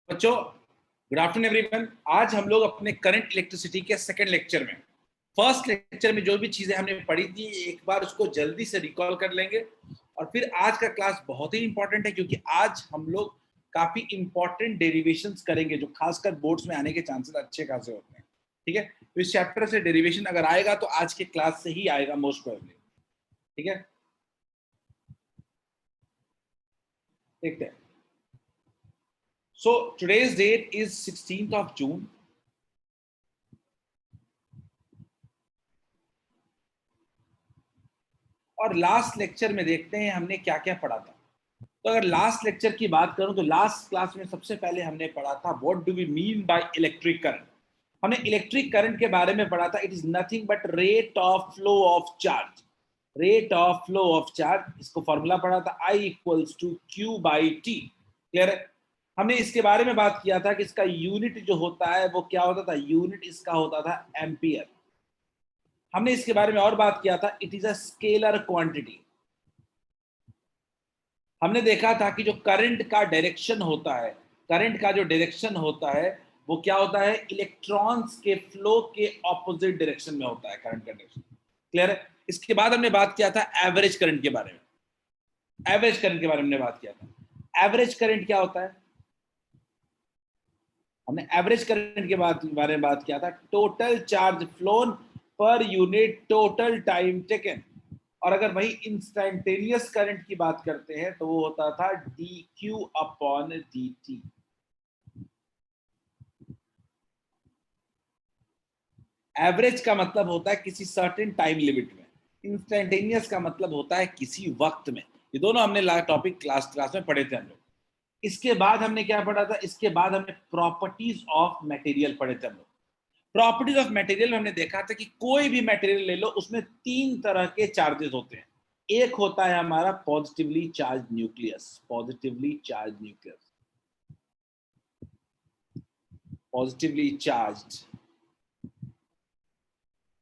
बच्चों, good afternoon everyone. आज हम लोग अपने करंट इलेक्ट्रिसिटी के सेकंड लेक्चर में, फर्स्ट लेक्चर में जो भी चीजें हमने पढ़ी थी एक बार उसको जल्दी से रिकॉल कर लेंगे। और फिर आज का क्लास बहुत ही इंपॉर्टेंट है क्योंकि आज हम लोग काफी इंपॉर्टेंट डेरिवेशंस करेंगे जो खासकर बोर्ड्स में आने के चांसेस अच्छे खासे होते हैं। ठीक है, तो इस चैप्टर से डेरिवेशन अगर आएगा तो आज के क्लास से ही आएगा मोस्ट प्रोबेबली। ठीक है, देखते हैं। So today's date is 16th of June। और लास्ट लेक्चर में देखते हैं हमने क्या क्या पढ़ा था। तो अगर लास्ट लेक्चर की बात करूं तो लास्ट क्लास में सबसे पहले हमने पढ़ा था what do we mean by electric current. हमने इलेक्ट्रिक करंट के बारे में पढ़ा था, it is nothing but rate of flow of charge. Rate of flow of charge, इसको फॉर्मूला पढ़ा था I equals to Q by T. Clear है? हमने इसके बारे में बात किया था कि इसका यूनिट जो होता है वो क्या होता था, यूनिट इसका होता था एम्पियर। हमने इसके बारे में और बात किया था, it is a scalar quantity. हमने देखा था कि जो करंट का डायरेक्शन होता है, करंट का जो डायरेक्शन होता है वो क्या होता है, इलेक्ट्रॉन्स के फ्लो के ऑपोजिट डायरेक्शन में होता है करंट का डायरेक्शन। क्लियर है? इसके बाद हमने बात किया था एवरेज करंट के बारे में। एवरेज करंट के बारे में बात किया था। एवरेज करंट क्या होता है? हमने एवरेज करंट के बारे में बात किया था, total charge phloem per unit total time taken. और अगर वही इंस्टेंटेनियस करंट की बात करते हैं तो वो होता था dq अपॉन dt। एवरेज का मतलब होता है किसी सर्टेन टाइम लिमिट में, इंस्टेंटेनियस का मतलब होता है किसी वक्त में। ये दोनों हमने टॉपिक क्लास में पढ़े थे हम लोग। इसके बाद हमने क्या पढ़ा था, इसके बाद हमने प्रॉपर्टीज ऑफ मटेरियल पढ़े थे हम लोग। प्रॉपर्टीज ऑफ मटेरियल में हमने देखा था कि कोई भी मटेरियल ले लो उसमें तीन तरह के चार्जेस होते हैं। एक होता है हमारा positively charge nucleus, positively charge nucleus, positively charge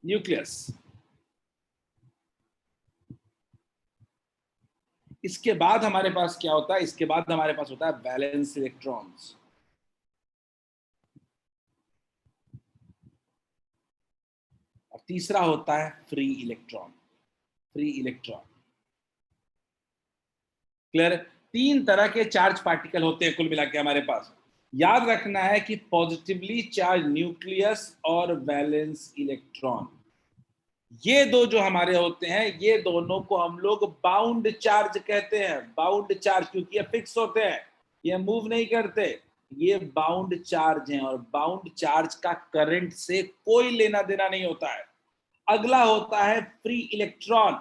nucleus. इसके बाद हमारे पास क्या होता है, इसके बाद हमारे पास होता है वैलेंस इलेक्ट्रॉन्स। और तीसरा होता है free electron, free electron. Clear? तीन तरह के चार्ज पार्टिकल होते हैं कुल मिला के हमारे पास। याद रखना है कि पॉजिटिवली चार्ज न्यूक्लियस और वैलेंस इलेक्ट्रॉन, ये दो जो हमारे होते हैं ये दोनों को हम लोग बाउंड चार्ज कहते हैं। बाउंड चार्ज क्योंकि ये फिक्स होते हैं, ये मूव नहीं करते, ये बाउंड चार्ज हैं। और बाउंड चार्ज का करंट से कोई लेना देना नहीं होता है। अगला होता है फ्री इलेक्ट्रॉन।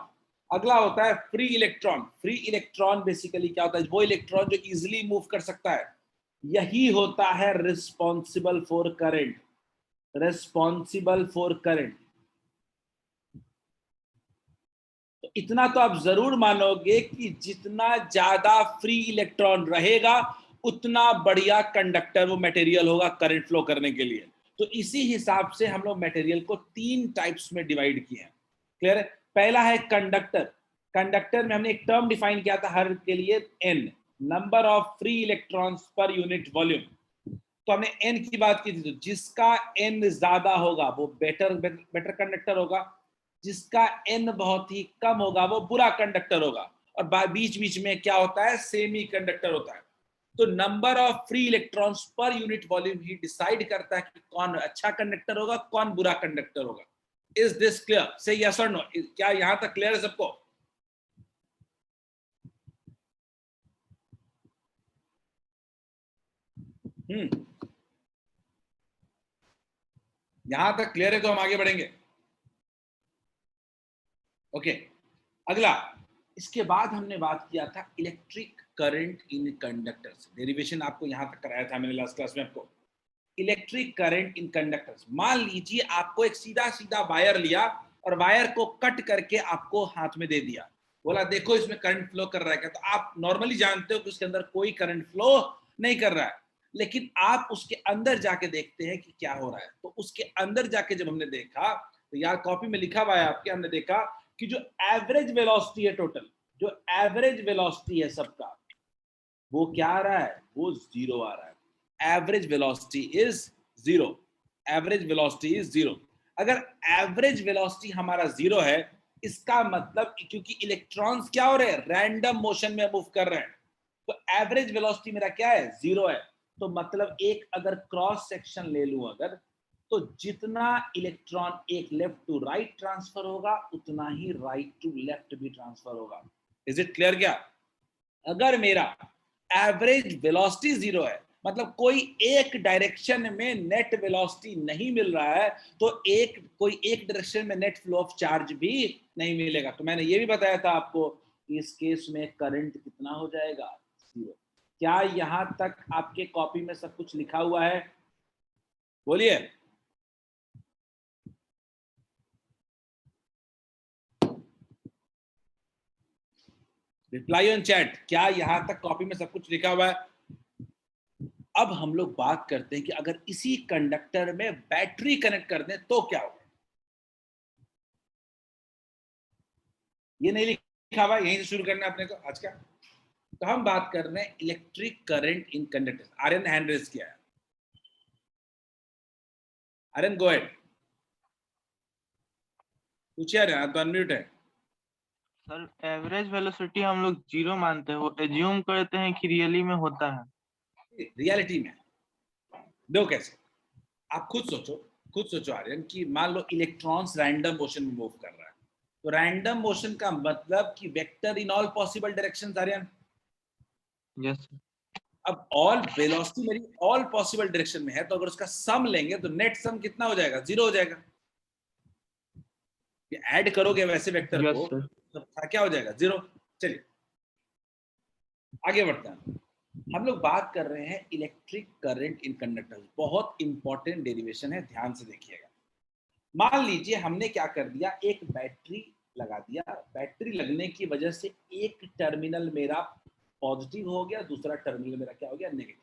अगला होता है free electron. Free electron basically क्या होता है, वो इलेक्ट्रॉन जो इजिली मूव कर सकता है। यही होता है responsible for current, responsible for current. तो इतना तो आप जरूर मानोगे कि जितना ज्यादा फ्री इलेक्ट्रॉन रहेगा उतना बढ़िया कंडक्टर वो मटेरियल होगा करंट फ्लो करने के लिए। तो इसी हिसाब से हम लोग मटेरियल को तीन टाइप्स में डिवाइड किए हैं। क्लियर है? पहला है कंडक्टर। कंडक्टर में हमने एक टर्म डिफाइन किया था हर के लिए, N, number of free electrons per unit volume. तो हमने एन की बात की थी, तो जिसका एन ज्यादा होगा वो बेटर कंडक्टर होगा, जिसका एन बहुत ही कम होगा वो बुरा कंडक्टर होगा। और बीच बीच में क्या होता है, सेमी कंडक्टर होता है। तो number of free electrons per unit volume he decide करता है कि कौन अच्छा कंडक्टर होगा, कौन बुरा कंडक्टर होगा। Is this clear? से यस और नो? क्या यहां तक क्लियर है सबको? यहां तक क्लियर है तो हम आगे बढ़ेंगे। ओके, अगला, इसके बाद हमने बात किया था इलेक्ट्रिक करंट इन कंडक्टर्स। डेरिवेशन आपको यहां तक कराया था मैंने लास्ट क्लास में आपको। इलेक्ट्रिक करंट इन कंडक्टर्स, मान लीजिए आपको एक सीधा सीधा वायर लिया और वायर को कट करके आपको हाथ में दे दिया, बोला देखो इसमें करंट फ्लो कर रहा है क्या? तो आप नॉर्मली जानते हो कि उसके अंदर कोई करंट फ्लो नहीं कर रहा है, लेकिन आप उसके अंदर जाके देखते हैं कि क्या हो रहा है। तो उसके अंदर जाके जब हमने देखा, तो यार कॉपी में लिखा हुआ है आपके, हमने देखा कि जो एवरेज वेलोसिटी है टोटल, जो एवरेज वेलोसिटी है सबका, वो क्या आ रहा है, वो जीरो आ रहा है। Average velocity is zero, average velocity is zero. अगर एवरेज वेलोसिटी हमारा जीरो है, इसका मतलब क्योंकि इलेक्ट्रॉन्स क्या हो रहे हैं, रैंडम मोशन में मूव कर रहे हैं, तो एवरेज वेलोसिटी मेरा क्या है, जीरो है। तो मतलब एक अगर क्रॉस सेक्शन ले लूं अगर, तो जितना इलेक्ट्रॉन एक लेफ्ट टू राइट ट्रांसफर होगा, उतना ही राइट टू लेफ्ट भी ट्रांसफर होगा। इज इट क्लियर क्या? अगर मेरा एवरेज वेलोसिटी जीरो है, मतलब कोई एक डायरेक्शन में नेट वेलोसिटी नहीं मिल रहा है, तो कोई एक डायरेक्शन में नेट फ्लो ऑफ चार्ज भी नहीं मिलेगा। तो मैंने ये भी बताया था आपको, इस केस में करंट कितना हो जाएगा, जीरो। क्या यहां तक आपके कॉपी में सब कुछ लिखा हुआ है? बोलिए। रिप्लाई ऑन चैट, क्या यहां तक कॉपी में सब कुछ लिखा हुआ है? अब हम लोग बात करते हैं कि अगर इसी कंडक्टर में बैटरी कनेक्ट कर दें तो क्या होगा। ये नहीं लिखा हुआ, यहीं से शुरू करना है अपने को आज का। तो हम बात कर रहे हैं electric current in conductor. Aryan ने हैंड रेज किया है, आर्यन गो अहेड, पूछिए आर्यन, तो अनम्यूट है। सर एवरेज वेलोसिटी हम लोग जीरो मानते हैं, वो एज्यूम करते हैं कि रियली में होता है। रियलिटी में दो कैसे, आप खुद सोचो आर्यन कि मान लो इलेक्ट्रॉन्स रैंडम मोशन में मूव कर रहा है, तो रैंडम मोशन का मतलब कि vector in all possible directions. Aryan yes sir. अब ऑल वेलोसिटी मेरी ऑल पॉसिबल डायरेक्शन में है, तो अगर उसका सम लेंगे तो नेट सम कितना हो जाएगा, जीरो हो जाएगा। ये ऐड करोगे वैसे वेक्टर यस को सर। तो क्या हो जाएगा, जीरो। चलिए आगे बढ़ते हैं। हम लोग बात कर रहे हैं इलेक्ट्रिक करंट इन कंडक्टर्स। बहुत इंपॉर्टेंट डेरिवेशन है, ध्यान से देखिएगा। मान लीजिए हमने क्या कर दिया, एक बैटरी लगा दिया, बैटरी लगने की वजह से एक टर्मिनल मेरा पॉजिटिव हो गया, दूसरा टर्मिनल मेरा क्या हो गया, नेगेटिव।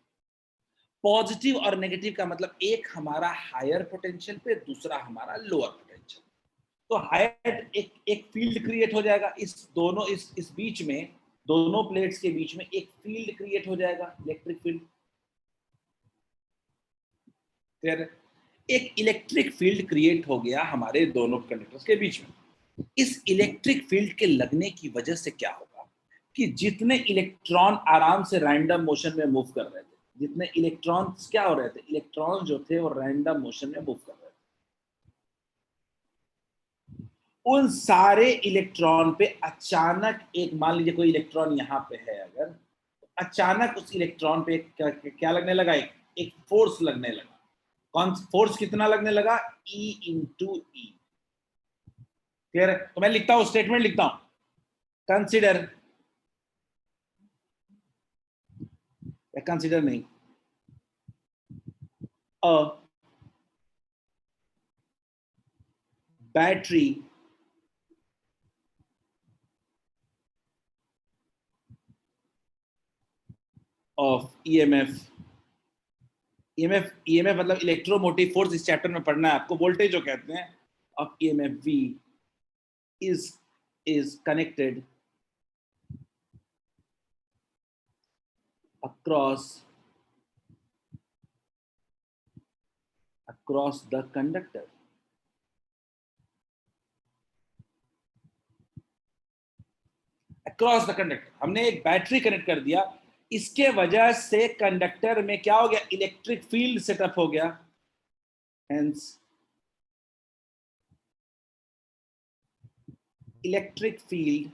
पॉजिटिव और नेगेटिव का मतलब एक हमारा हायर पोटेंशियल पे, दूसरा हमारा लोअर पोटेंशियल। तो हायर एक फील्ड क्रिएट हो जाएगा, इस दोनों इस बीच में, दोनों प्लेट्स के बीच में एक फील्ड क्रिएट हो जाएगा, इलेक्ट्रिक फील्ड। क्लियर? एक इलेक्ट्रिक फील्ड क्रिएट हो गया हमारे दोनों कंडक्टर्स के बीच में। इस इलेक्ट्रिक फील्ड के लगने की वजह से क्या होगा कि जितने इलेक्ट्रॉन आराम से रैंडम मोशन में मूव कर रहे थे, जितने इलेक्ट्रॉन्स क्या हो रहे थे, इलेक्ट्रॉन जो थे वो रैंडम मोशन में मूव कर रहे थे, उन सारे इलेक्ट्रॉन पे अचानक एक, मान लीजिए कोई इलेक्ट्रॉन यहां पे है अगर, तो अचानक उस इलेक्ट्रॉन पे क्या लगने लगा, एक फोर्स लगने लगा। कौन फोर्स कितना लगने लगा, E इंटू ई। क्लियर है? तो मैं लिखता हूं, स्टेटमेंट लिखता हूं, कंसिडर, या कंसिडर नहीं, a battery of EMF. EMF मतलब इलेक्ट्रोमोटिव फोर्स, इस चैप्टर में पढ़ना है आपको, वोल्टेज जो कहते हैं, of EMF V is connected across the conductor। Across the conductor हमने एक बैटरी कनेक्ट कर दिया, इसके वजह से कंडक्टर में क्या हो गया, इलेक्ट्रिक फील्ड सेटअप हो गया। Hence electric field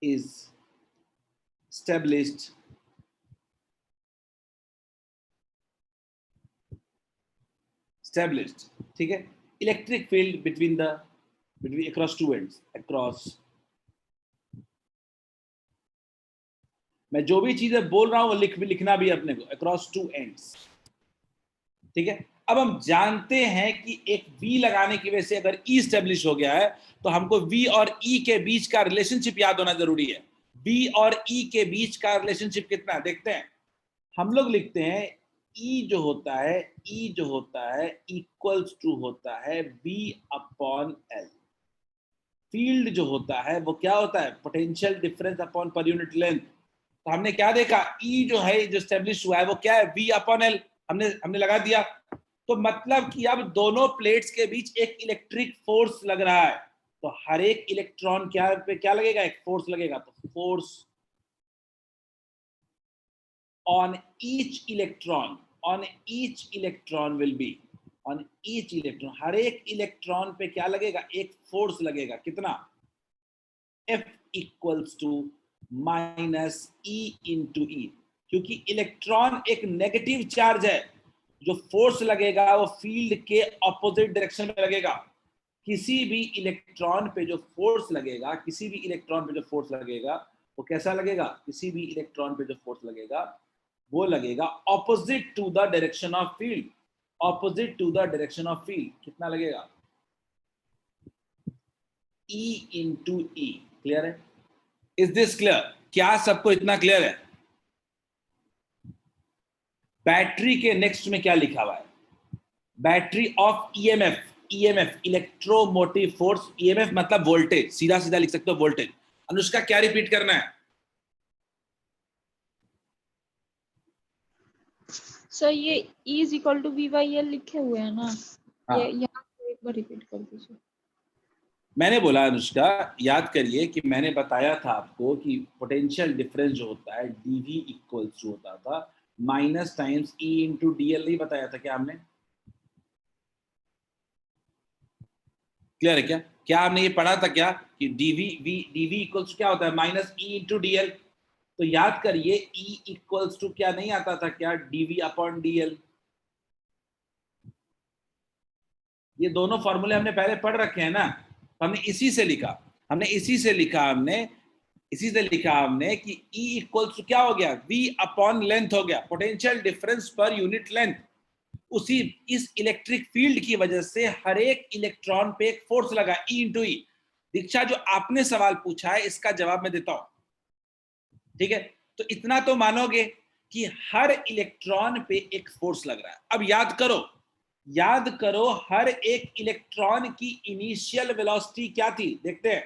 is established ठीक है, electric field between across two ends, across. मैं जो भी चीजें बोल रहा हूं वो लिखना भी अपने को, अक्रॉस टू एंड्स। ठीक है, अब हम जानते हैं कि एक V लगाने की वजह से अगर E स्टेब्लिश हो गया है, तो हमको V और E के बीच का रिलेशनशिप याद होना जरूरी है। V और E के बीच का रिलेशनशिप कितना है देखते हैं। हम लोग लिखते हैं E जो होता है इक्वल्स टू होता है V अपॉन L। फील्ड जो होता है वो क्या होता है, potential difference upon per unit length. तो हमने क्या देखा, ई जो है जो एस्टेब्लिश हुआ है वो क्या है, वी अपॉन एल, हमने लगा दिया। तो मतलब कि अब दोनों प्लेट्स के बीच एक इलेक्ट्रिक फोर्स लग रहा है, तो हर एक इलेक्ट्रॉन क्या लगेगा, एक फोर्स लगेगा। तो force on each electron will be on each electron, हर एक इलेक्ट्रॉन पे क्या लगेगा, एक फोर्स लगेगा। कितना, F equals to minus e into e, क्योंकि इलेक्ट्रॉन एक नेगेटिव चार्ज है, जो फोर्स लगेगा वो फील्ड के ऑपोजिट डायरेक्शन में लगेगा। किसी भी इलेक्ट्रॉन पे जो फोर्स लगेगा, किसी भी इलेक्ट्रॉन पे जो फोर्स लगेगा वो कैसा लगेगा, किसी भी इलेक्ट्रॉन पे जो फोर्स लगेगा वो लगेगा opposite to the direction of field, opposite to the direction of field. कितना लगेगा, E इंटू ई। क्लियर है, इज दिस क्लियर, क्या सबको इतना क्लियर है? बैटरी के नेक्स्ट में क्या लिखा हुआ है, battery of EMF, EMF electromotive force, EMF मतलब वोल्टेज, सीधा सीधा लिख सकते हो वोल्टेज। अनुष्का क्या रिपीट करना है? सर ये E is equal to V by L लिखे हुए हैं ना, हाँ। ये यहाँ एक बार रिपीट कर दीजिए। मैंने बोला अनुष्का, याद करिए कि मैंने बताया था आपको कि पोटेंशियल डिफरेंस जो होता है डीवी इक्वल्स होता था minus times E into DL, नहीं बताया था क्या हमने? क्लियर है क्या, क्या आपने ये पढ़ा था क्या कि डीवी इक्वल्स क्या होता है, माइनस ई इंटू डीएल। तो याद करिए E इक्वल्स टू क्या नहीं आता था क्या, डीवी अपॉन डीएल। ये दोनों फॉर्मूले हमने पहले पढ़ रखे हैं ना, तो हमने इसी से लिखा, इसी से लिखा हमने कि E इक्वल्स टू क्या हो गया, V अपॉन लेंथ हो गया, potential difference per unit length. उसी इस इलेक्ट्रिक फील्ड की वजह से हर एक इलेक्ट्रॉन पे एक फोर्स लगा, E इंटू ई। दीक्षा जो आपने सवाल पूछा है इसका जवाब मैं देता हूं, ठीक है? तो इतना तो मानोगे कि हर इलेक्ट्रॉन पे एक फोर्स लग रहा है। अब याद करो हर एक इलेक्ट्रॉन की इनिशियल वेलोसिटी क्या थी, देखते हैं।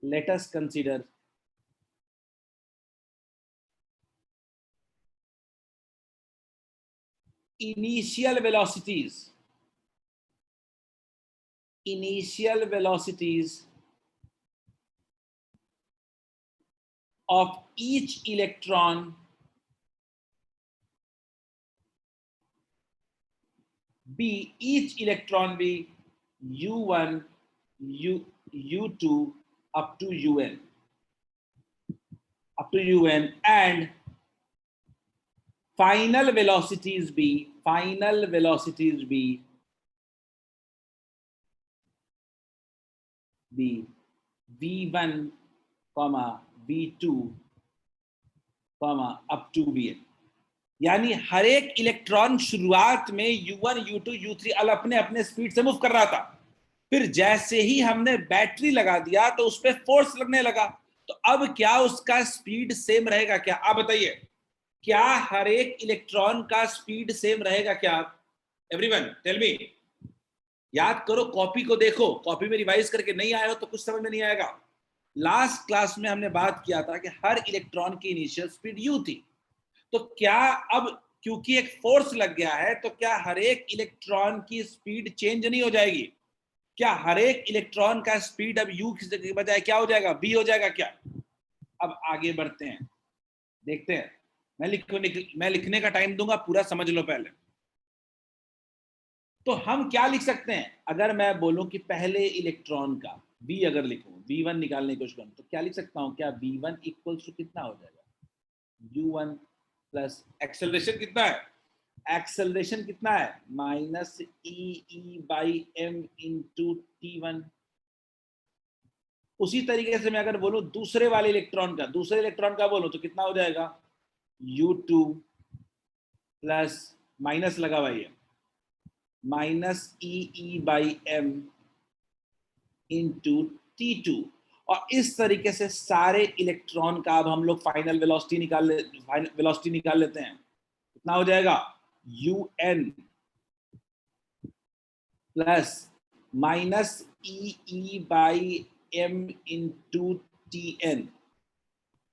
Let us consider initial velocities of each electron be u1 u2 up to un and final velocities be v1 v2 up to vn। यानी हर एक इलेक्ट्रॉन शुरुआत में u1 u2 u3 अपने अपने स्पीड से मूव कर रहा था, फिर जैसे ही हमने बैटरी लगा दिया तो उस पर फोर्स लगने लगा। तो अब क्या उसका स्पीड सेम रहेगा क्या, आप बताइए, क्या हर एक इलेक्ट्रॉन का स्पीड सेम रहेगा क्या? एवरीवन टेल मी, याद करो, कॉपी को देखो, कॉपी में रिवाइज करके नहीं आए हो तो कुछ समझ में नहीं आएगा। लास्ट क्लास में हमने बात किया था कि हर इलेक्ट्रॉन की इनिशियल स्पीड u थी, तो क्या अब क्योंकि एक फोर्स लग गया है तो क्या हर एक इलेक्ट्रॉन की स्पीड चेंज नहीं हो जाएगी? क्या हर एक इलेक्ट्रॉन का स्पीड अब u की बजाय क्या हो जाएगा, v हो जाएगा क्या? अब आगे बढ़ते हैं, देखते हैं। मैं लिखने का टाइम दूंगा, पूरा समझ लो पहले। तो हम क्या लिख सकते हैं, अगर मैं बोलूं कि पहले इलेक्ट्रॉन का v अगर लिखूं, v1 निकालने की कोशिश करूं, तो क्या लिख सकता हूं, क्या v1 इक्वल्स टू कितना हो जाएगा, u1 प्लस एक्सेलरेशन कितना है, एक्सेलरेशन कितना है, minus E by M into T1। उसी तरीके से मैं अगर बोलूं दूसरे इलेक्ट्रॉन का बोलूं तो कितना हो जाएगा, u2 प्लस माइनस लगा हुआ है minus E by M into T2। और इस तरीके से सारे इलेक्ट्रॉन का अब हम लोग फाइनल वेलोसिटी निकाल लेते हैं। कितना हो जाएगा, UN plus minus E by m into Tn.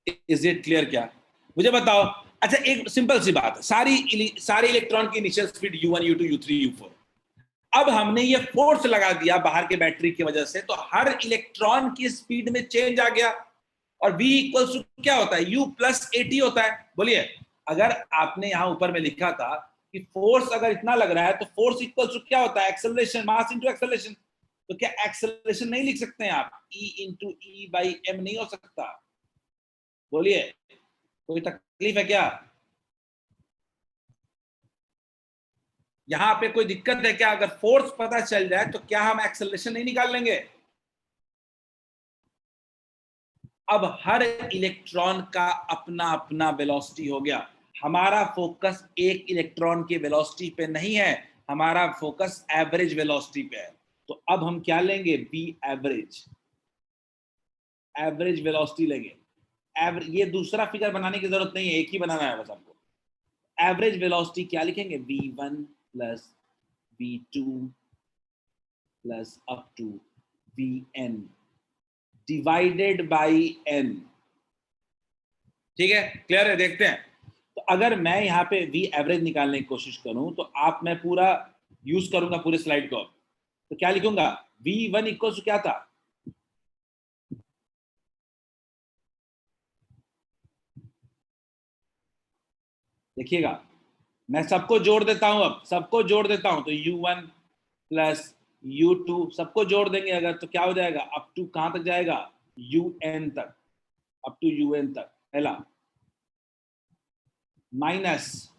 Is it clear? क्या मुझे बताओ। अच्छा एक सिंपल सी बात है, सारी इलेक्ट्रॉन की initial speed u1 u2 u3 u4। अब हमने ये फोर्स लगा दिया बाहर के बैटरी की वजह से, तो हर इलेक्ट्रॉन की स्पीड में चेंज आ गया। और v इक्वल्स टू क्या होता है? u प्लस at होता है। बोलिए, अगर आपने यहां ऊपर में लिखा था कि फोर्स अगर इतना लग रहा है तो फोर्स इक्वल्स टू क्या होता है? Acceleration, mass into acceleration. तो क्या एक्सेलरेशन नहीं लिख सकते हैं आप? e into E by M नहीं हो सकता? बोलिए, कोई तकलीफ है क्या? यहां पे कोई दिक्कत है क्या? अगर फोर्स पता चल जाए तो क्या हम एक्सेलरेशन नहीं निकाल लेंगे? अब हर इलेक्ट्रॉन का अपना अपना वेलोसिटी हो गया। हमारा फोकस एक इलेक्ट्रॉन की वेलोसिटी पे नहीं है, हमारा फोकस एवरेज वेलोसिटी पे है। तो अब हम क्या लेंगे? बी एवरेज, एवरेज वेलोसिटी लेंगे। ये दूसरा फिगर बनाने की जरूरत नहीं है, एक ही बनाना है बस आपको। एवरेज वेलोसिटी क्या लिखेंगे? v1 plus v2 plus up to vn divided by n। ठीक है, क्लियर है? देखते हैं। तो अगर मैं यहाँ पे v एवरेज निकालने की कोशिश करूं तो मैं पूरा यूज करूंगा पूरे स्लाइड को। तो क्या लिखूंगा? v1 इक्वल टू क्या था? देखिएगा, मैं सबको जोड़ देता हूं, अब सबको जोड़ देता हूं। तो u1 प्लस u2 सबको जोड़ देंगे अगर, तो क्या हो जाएगा? अप टू कहां तक जाएगा? un तक, अप टू un तक। पहला माइनस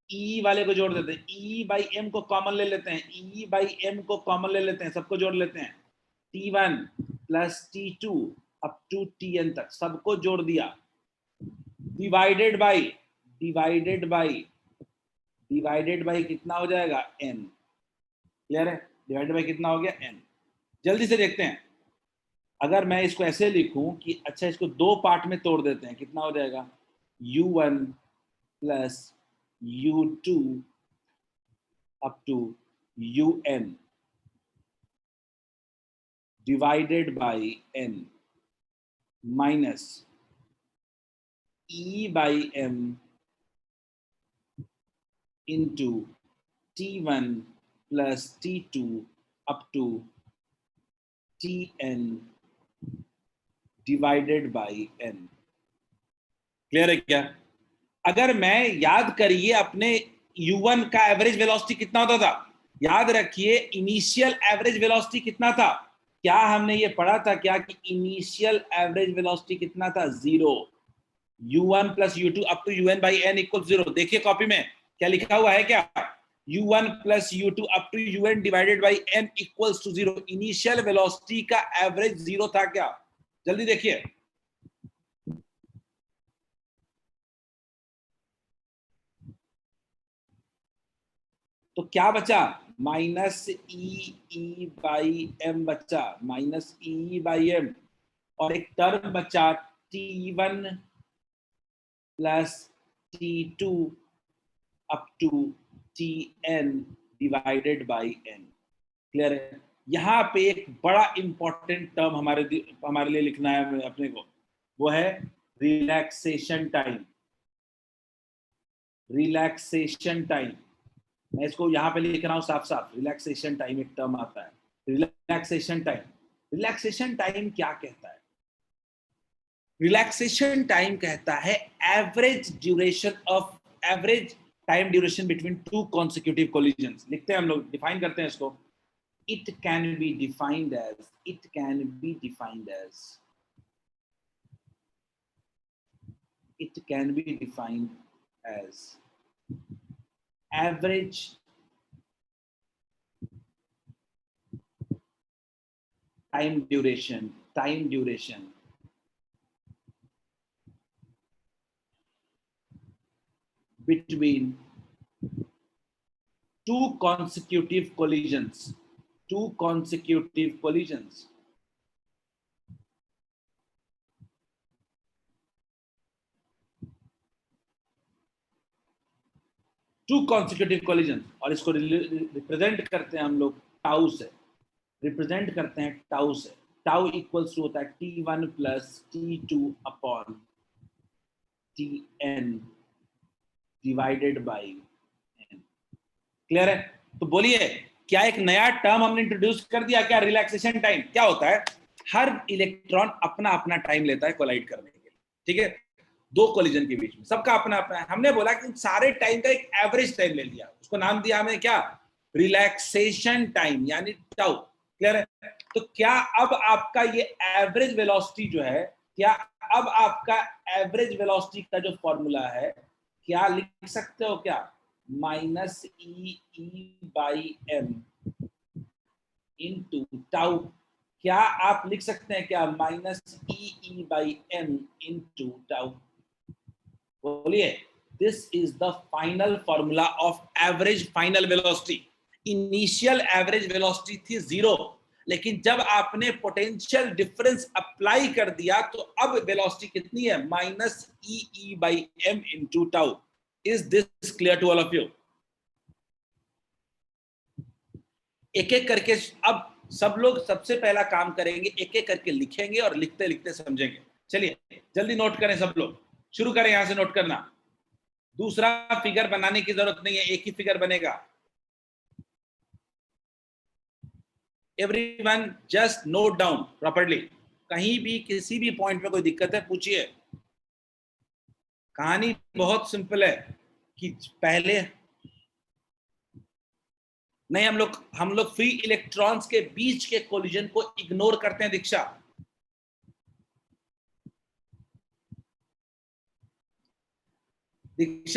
ई वाले को जोड़ देते हैं, ई बाई एम को कॉमन ले लेते हैं, ई बाई एम को कॉमन ले लेते हैं, सबको जोड़ लेते हैं। T1 plus T2 up to Tn तक सबको जोड़ दिया। डिवाइडेड बाई कितना हो जाएगा? n। क्लियर है? डिवाइडेड बाई कितना हो गया? n। जल्दी से देखते हैं। अगर मैं इसको ऐसे लिखूं कि अच्छा इसको दो पार्ट में तोड़ देते हैं, कितना हो जाएगा? u1 plus u2 up to un divided by n minus e by m into t1 plus t2 up to tn divided by n। Clear है क्या? अगर मैं याद करिए अपने u1 का एवरेज वेलोसिटी कितना होता था? याद रखिए इनिशियल एवरेज वेलोसिटी कितना था? क्या हमने ये पढ़ा था क्या कि इनिशियल एवरेज वेलोसिटी कितना था? 0। u1 plus u2 up to un by n equal 0। देखिए कॉपी में क्या लिखा हुआ है क्या? u1 plus u2 up to un divided by n equals to 0। Initial velocity का एवरेज 0 था क्या? जल्दी देखिए। तो क्या बचा? माइनस ई बाई एम बचा, माइनस ई बाई एम। और एक टर्म बचा T1 plus T2 up to Tn divided by n। Clear है? यहाँ पे एक बड़ा इंपॉर्टेंट टर्म हमारे लिए लिखना है अपने को, वो है रिलैक्सेशन टाइम। रिलैक्सेशन टाइम, मैं इसको यहाँ पे लिख रहा हूँ साफ साफ। रिलैक्सेशन टाइम एक टर्म आता है, रिलैक्सेशन टाइम। रिलैक्सेशन टाइम क्या कहता है? रिलैक्सेशन टाइम कहता है average time duration between two consecutive collisions. लिखते हैं हम लोग, डिफाइन करते हैं इसको। it can be defined as average time duration between two consecutive collisions. Two consecutive collisions और इसको रिप्रेजेंट करते हैं हम लोग टाउ से, रिप्रेजेंट करते हैं टाउ से। टाउ इक्वल्स टू होता है T1 plus T2 upon Tn divided by n। Clear है? तो बोलिए, क्या एक नया टर्म हमने इंट्रोड्यूस कर दिया क्या? Relaxation time. क्या होता है? हर इलेक्ट्रॉन अपना अपना टाइम लेता है कोलाइड करने के लिए, ठीक है, दो कोलिजन के बीच में, सबका अपना अपना है। हमने बोला कि सारे टाइम का एक एवरेज टाइम ले लिया, उसको नाम दिया हमने क्या? रिलैक्सेशन टाइम, यानी टाउ। क्लियर है? तो क्या अब आपका ये एवरेज वेलोसिटी जो है, क्या अब आपका एवरेज वेलोसिटी का जो फॉर्मूला है, क्या लिख सकते हो क्या? Minus E by M into tau. क्या आप लिख सकते हैं क्या? Minus E by M into tau. बोलिए, this is the final formula of average final velocity. Initial average velocity थी 0, लेकिन जब आपने पोटेंशियल डिफरेंस अप्लाई कर दिया तो अब वेलोसिटी कितनी है? Minus E by M into tau. Is this clear to all of you? एक एक करके अब सब लोग सबसे पहला काम करेंगे, एक एक करके लिखेंगे और लिखते लिखते समझेंगे। चलिए जल्दी नोट करें सब लोग, शुरू करें यहां से नोट करना। दूसरा फिगर बनाने की जरूरत नहीं है, एक ही फिगर बनेगा। Everyone just note down properly. कहीं भी किसी भी पॉइंट पे कोई दिक्कत है पूछिए। कहानी बहुत सिंपल है कि पहले नहीं, हम लोग फ्री इलेक्ट्रॉन्स के बीच के कोलिजन को इग्नोर करते हैं। दीक्षा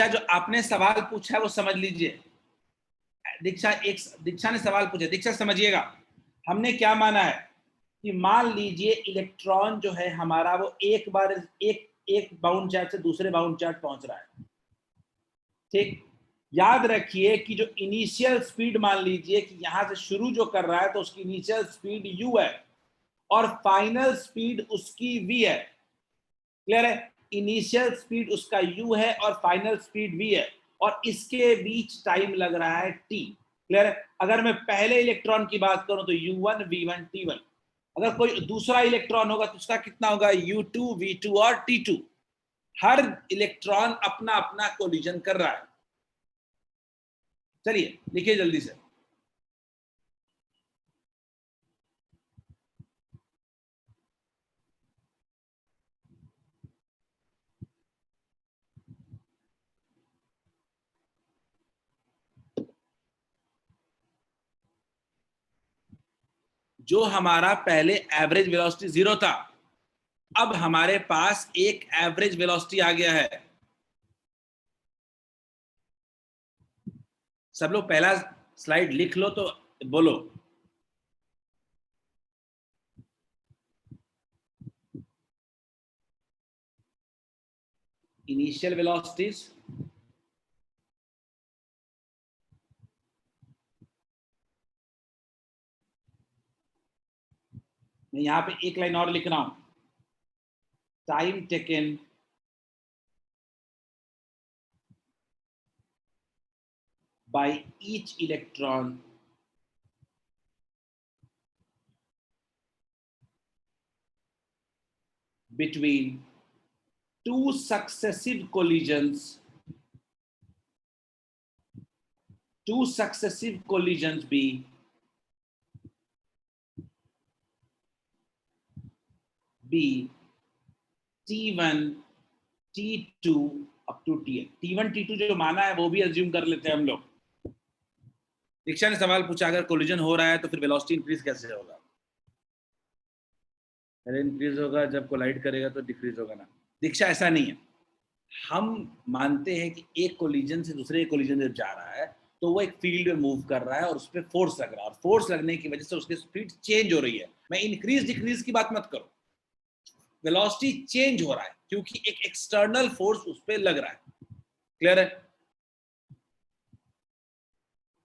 जो आपने सवाल पूछा है वो समझ लीजिए। दीक्षा ने सवाल पूछा, दीक्षा समझिएगा। हमने क्या माना है कि मान लीजिए इलेक्ट्रॉन जो है हमारा वो एक बार एक बाउंड चार्ज से दूसरे बाउंड चार्ज पहुंच रहा है, ठीक। याद रखिए कि जो इनिशियल स्पीड मान लीजिए कि यहां से शुरू जो कर रहा है तो उसकी इनिशियल स्पीड u है और फाइनल स्पीड उसकी v है। क्लियर है? इनिशियल स्पीड उसका u है और फाइनल स्पीड v है, और इसके बीच टाइम लग रहा है t। क्लियर है? अगर मैं पहले इलेक्ट्रॉन की बात करूं तो u1 v1 t1। अगर कोई दूसरा इलेक्ट्रॉन होगा तो उसका कितना होगा? u2 v2 और t2। हर इलेक्ट्रॉन अपना अपना कोलिजन कर रहा है। चलिए लिखिए जल्दी से। जो हमारा पहले एवरेज वेलोसिटी 0 था, अब हमारे पास एक एवरेज वेलोसिटी आ गया है। सब लोग पहला स्लाइड लिख लो तो बोलो। इनिशियल वेलोसिटीज, मैं यहां पे एक लाइन और लिख रहा हूं। Time taken by each electron between two successive collisions be T1 T2 up to Tn। T1 T2 जो माना है वो भी अज्यूम कर लेते हैं हम लोग। दीक्षा ने सवाल पूछा, अगर कोलिजन हो रहा है तो फिर वेलोसिटी इंक्रीज कैसे होगा? पहले इंक्रीज होगा, जब कोलाइड करेगा तो डिक्रीज होगा ना। दीक्षा ऐसा नहीं है। हम मानते हैं कि एक कोलिजन से दूसरे कोलिजन जब जा रहा है तो वो एक फील्ड में मूव कर रहा है और उस पर फोर्स लग रहा है, और फोर्स लगने की वजह से उसकी स्पीड चेंज हो रही है। मैं इंक्रीज डिक्रीज की बात मत करो, वेलोसिटी चेंज हो रहा है क्योंकि एक एक्सटर्नल फोर्स उस पर लग रहा है। क्लियर है?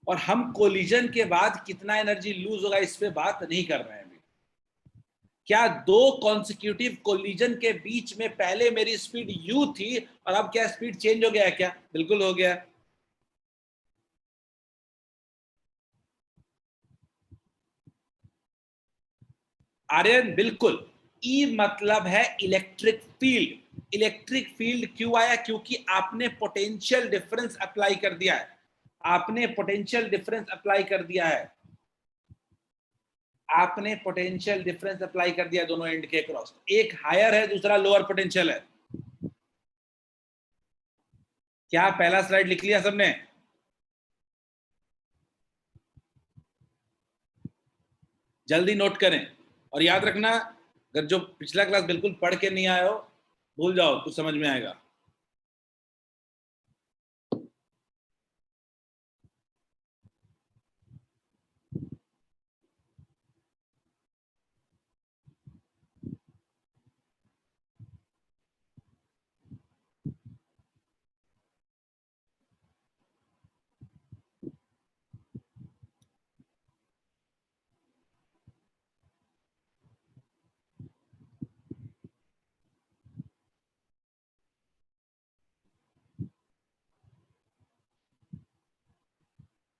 और हम कोलिजन के बाद कितना एनर्जी लूज होगा इस पे बात नहीं कर रहे हैं अभी। क्या दो कॉन्सिक्यूटिव कोलिजन के बीच में पहले मेरी स्पीड u थी और अब क्या स्पीड चेंज हो गया है? क्या बिल्कुल हो गया। आर्यन बिल्कुल। ई मतलब है इलेक्ट्रिक फील्ड। इलेक्ट्रिक फील्ड क्यों आया? क्योंकि आपने पोटेंशियल डिफरेंस अप्लाई कर दिया है। आपने पोटेंशियल डिफरेंस अप्लाई कर दिया है। आपने पोटेंशियल डिफरेंस अप्लाई कर दिया दोनों एंड के क्रॉस। एक हायर है, दूसरा लोअर पोटेंशियल है। क्या पहला स्लाइड लिख लिया सबने? जल्दी नोट करें और याद रखना, अगर जो पिछला क्लास बिल्कुल पढ़ के नहीं आए हो, भूल जाओ, कुछ समझ में आएगा।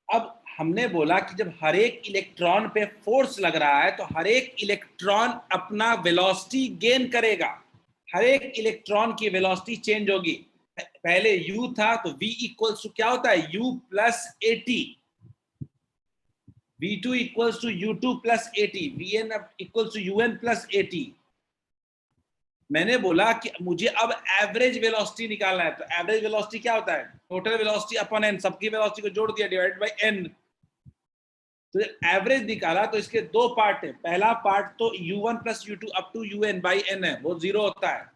अब हमने बोला कि जब हर एक इलेक्ट्रॉन पे फोर्स लग रहा है तो हर एक इलेक्ट्रॉन अपना वेलोसिटी गेन करेगा। हर एक इलेक्ट्रॉन की वेलोसिटी चेंज होगी। पहले u था तो v इक्वल्स टू क्या होता है? u plus at। v2 equals to u2 plus at। vn equals to un plus at। मैंने बोला कि मुझे अब एवरेज वेलोसिटी निकालना है। तो एवरेज वेलोसिटी क्या होता है? Total velocity upon n। सबकी वेलोसिटी को जोड़ दिया, डिवाइड बाय n। तो एवरेज निकाला तो इसके दो पार्ट है। पहला पार्ट तो u1 plus u2 up to un by n है, वो 0 होता है।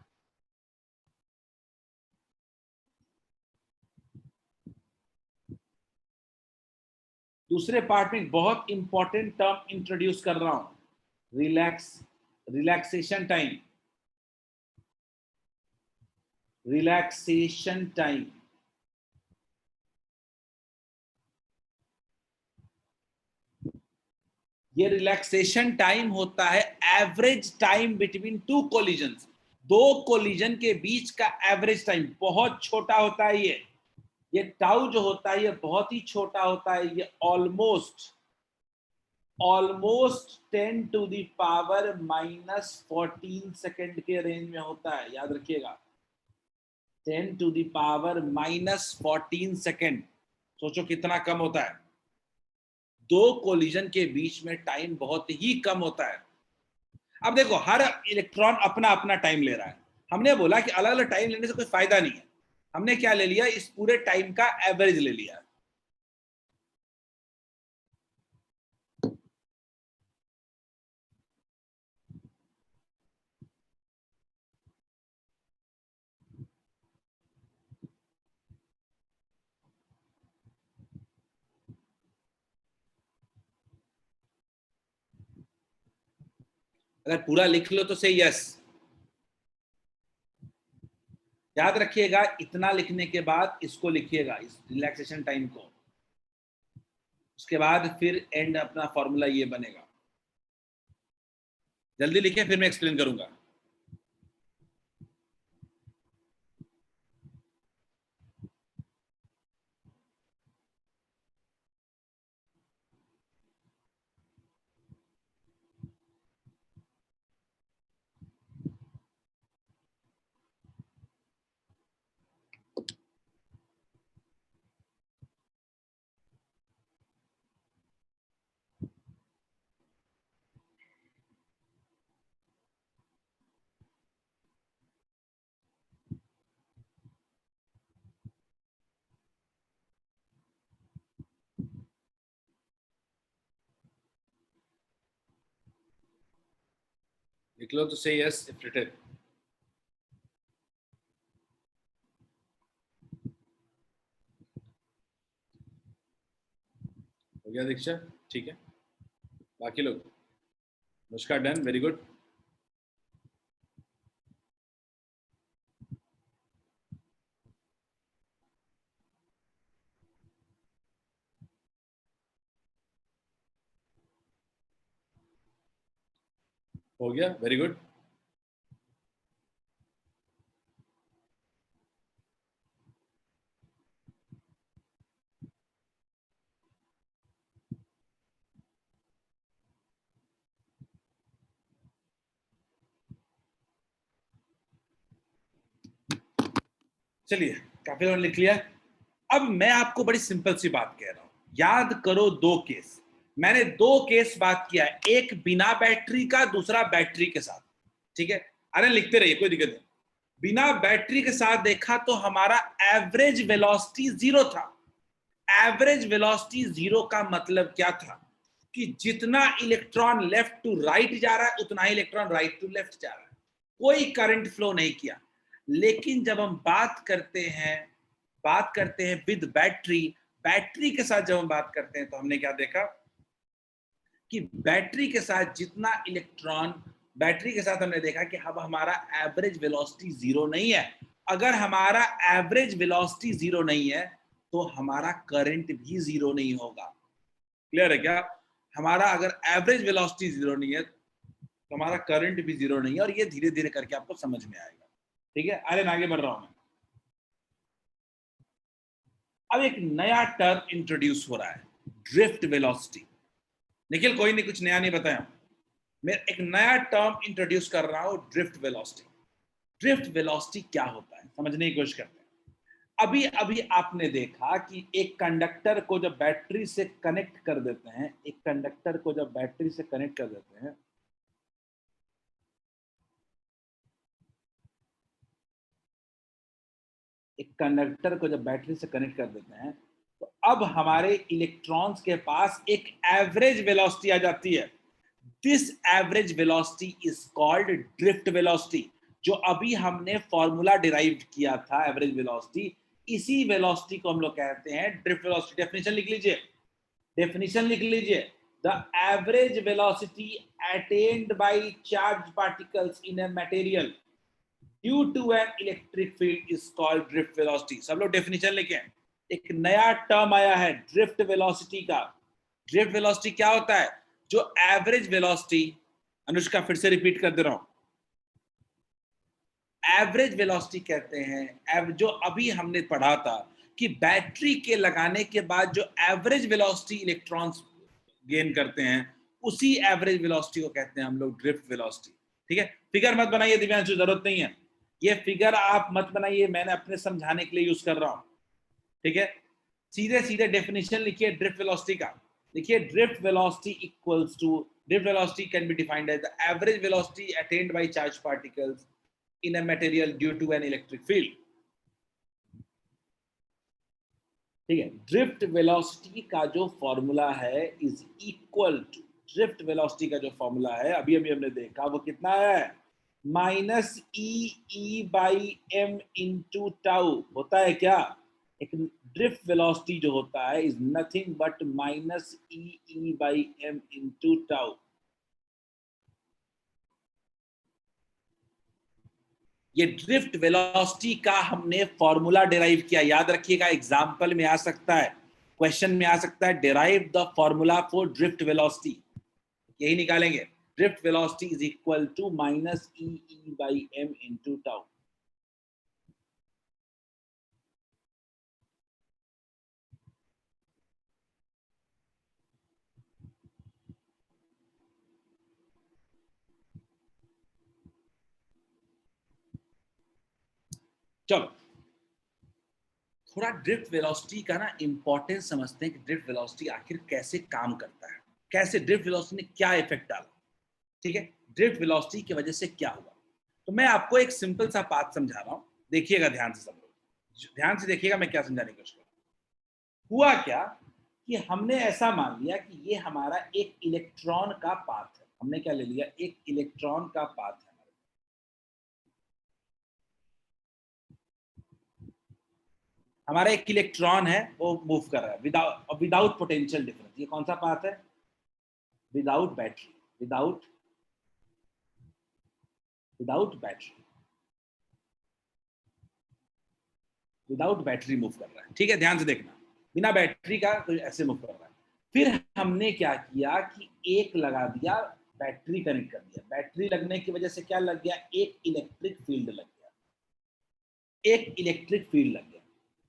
दूसरे पार्ट में बहुत इंपॉर्टेंट टर्म इंट्रोड्यूस कर रहा हूं, रिलैक्सेशन टाइम। Relaxation time. ये रिलैक्सेशन टाइम होता है average time between two collisions. दो कोलिजन के बीच का एवरेज टाइम बहुत छोटा होता है। ये टाउ जो होता है ये बहुत ही छोटा होता है। ये almost 10 to the power -14 second के रेंज में होता है। याद रखिएगा, 10 टू द पावर -14 सेकेंड। सोचो कितना कम होता है। दो कोलिजन के बीच में टाइम बहुत ही कम होता है। अब देखो, हर इलेक्ट्रॉन अपना अपना टाइम ले रहा है। हमने बोला कि अलग अलग टाइम लेने से कोई फायदा नहीं है। हमने क्या ले लिया? इस पूरे टाइम का एवरेज ले लिया। अगर पूरा लिख लो तो से यस। याद रखिएगा, इतना लिखने के बाद इसको लिखिएगा, इस रिलैक्सेशन टाइम को। उसके बाद फिर एंड अपना फॉर्मूला ये बनेगा। जल्दी लिखें, फिर मैं एक्सप्लेन करूंगा। लिख लो तो से यस इफ रिटन। हो गया दीक्षा? ठीक है, बाकी लोग? मुस्का डन, वेरी गुड। हो गया, वेरी गुड। चलिए, काफी लोगों ने लिख लिया। अब मैं आपको बड़ी सिंपल सी बात कह रहा हूं, याद करो दो केस। मैंने दो केस बात किया है, एक बिना बैटरी का, दूसरा बैटरी के साथ। ठीक है, अरे लिखते रहिए, कोई दिक्कत नहीं। बिना बैटरी के साथ देखा तो हमारा एवरेज वेलोसिटी 0 था। एवरेज वेलोसिटी 0 का मतलब क्या था कि जितना इलेक्ट्रॉन लेफ्ट टू राइट जा रहा है उतना ही इलेक्ट्रॉन राइट टू लेफ्ट जा रहा है, कोई करंट फ्लो नहीं किया। लेकिन जब हम बात करते हैं विद बैटरी, बैटरी के साथ जब हम बात करते हैं तो हमने क्या देखा कि बैटरी के साथ जितना इलेक्ट्रॉन, बैटरी के साथ हमने देखा कि अब हमारा एवरेज वेलोसिटी 0 नहीं है। अगर हमारा एवरेज वेलोसिटी 0 नहीं है तो हमारा करंट भी 0 नहीं होगा। क्लियर है क्या? हमारा अगर एवरेज वेलोसिटी 0 नहीं है तो हमारा करंट भी 0 नहीं है, और ये धीरे धीरे करके आपको समझ में आएगा। ठीक है, अरे आगे बढ़ रहा हूं मैं। अब एक नया टर्म इंट्रोड्यूस हो रहा है, ड्रिफ्ट वेलोसिटी। निखिल कोई नहीं, कुछ नया नहीं बताया, मैं एक नया टर्म इंट्रोड्यूस कर रहा हूं, ड्रिफ्ट वेलोसिटी। ड्रिफ्ट वेलोसिटी क्या होता है समझने की कोशिश करते हैं। अभी अभी आपने देखा कि एक कंडक्टर को जब बैटरी से कनेक्ट कर देते हैं, एक कंडक्टर को जब बैटरी से कनेक्ट कर देते हैं, एक कंडक्टर को जब बैटरी से कनेक्ट कर देते हैं तो अब हमारे इलेक्ट्रॉन्स के पास एक एवरेज वेलोसिटी आ जाती है। This average velocity is called drift velocity. जो अभी हमने फॉर्मूला डिराइव किया था एवरेज वेलोसिटी, इसी वेलोसिटी को हम लोग कहते हैं ड्रिफ्ट वेलोसिटी। डेफिनेशन लिख लीजिए, डेफिनेशन लिख लीजिए। The average velocity attained by charge particles in a material due to an electric field is called drift velocity. सब लोग डेफिनेशन लिखें। एक नया टर्म आया है ड्रिफ्ट वेलोसिटी का। ड्रिफ्ट वेलोसिटी क्या होता है? जो एवरेज वेलोसिटी, अनुष्का फिर से रिपीट कर दे रहा हूं, एवरेज वेलोसिटी कहते हैं जो अभी हमने पढ़ा था कि बैटरी के लगाने के बाद जो एवरेज वेलोसिटी इलेक्ट्रॉन्स गेन करते हैं, उसी एवरेज वेलोसिटी को कहते हैं हम लोग ड्रिफ्ट वेलोसिटी। ठीक है, फिगर मत बनाइए दिव्यांशु, जरूरत नहीं है। ये फिगर आप मत बनाइए, मैंने अपने समझाने के लिए यूज कर रहा हूं। ठीक है, सीधे सीधे डेफिनेशन लिखिए ड्रिफ्ट वेलोसिटी का। देखिए, drift velocity equals to, drift velocity can be defined as the average velocity attained by charge particles in a material due to an electric field। ठीक है, ड्रिफ्ट वेलोसिटी का जो फॉर्मूला है is equal to, drift velocity का जो formula है अभी अभी हमने देखा वो कितना है, minus E by M into tau होता है क्या? एक ड्रिफ्ट वेलोसिटी जो होता है is nothing but minus E by M into tau. ये ड्रिफ्ट वेलोसिटी का हमने फॉर्मूला डिराइव किया, याद रखिएगा, एग्जाम्पल में आ सकता है, क्वेश्चन में आ सकता है, derive the formula for drift velocity. यही निकालेंगे, drift velocity is equal to minus E by M into tau. चलो थोड़ा ड्रिफ्ट वेलोसिटी का ना इंपॉर्टेंस समझते हैं कि ड्रिफ्ट वेलोसिटी आखिर कैसे काम करता है, कैसे ड्रिफ्ट वेलोसिटी ने क्या इफेक्ट डाला। ठीक है, ड्रिफ्ट वेलोसिटी की वजह से क्या हुआ, तो मैं आपको एक सिंपल सा बात समझा रहा हूं, देखिएगा ध्यान से, सब लोग ध्यान से देखिएगा मैं क्या समझाने की कोशिश कर रहा हूं। हुआ क्या कि हमने ऐसा मान लिया कि ये हमारा एक इलेक्ट्रॉन का पाथ है। हमने क्या ले लिया, एक इलेक्ट्रॉन का पाथ है। हमारा एक इलेक्ट्रॉन है वो मूव कर रहा है विदाउट पोटेंशियल डिफरेंस। ये कौन सा पाथ है? Without battery, without battery, without battery move कर रहा है। ठीक है, ध्यान से देखना, बिना बैटरी का तो ऐसे मूव कर रहा है। फिर हमने क्या किया कि एक लगा दिया, बैटरी कनेक्ट कर दिया। बैटरी लगने की वजह से क्या लग गया, एक इलेक्ट्रिक फील्ड लग गया, एक इलेक्ट्रिक फील्ड लग गया।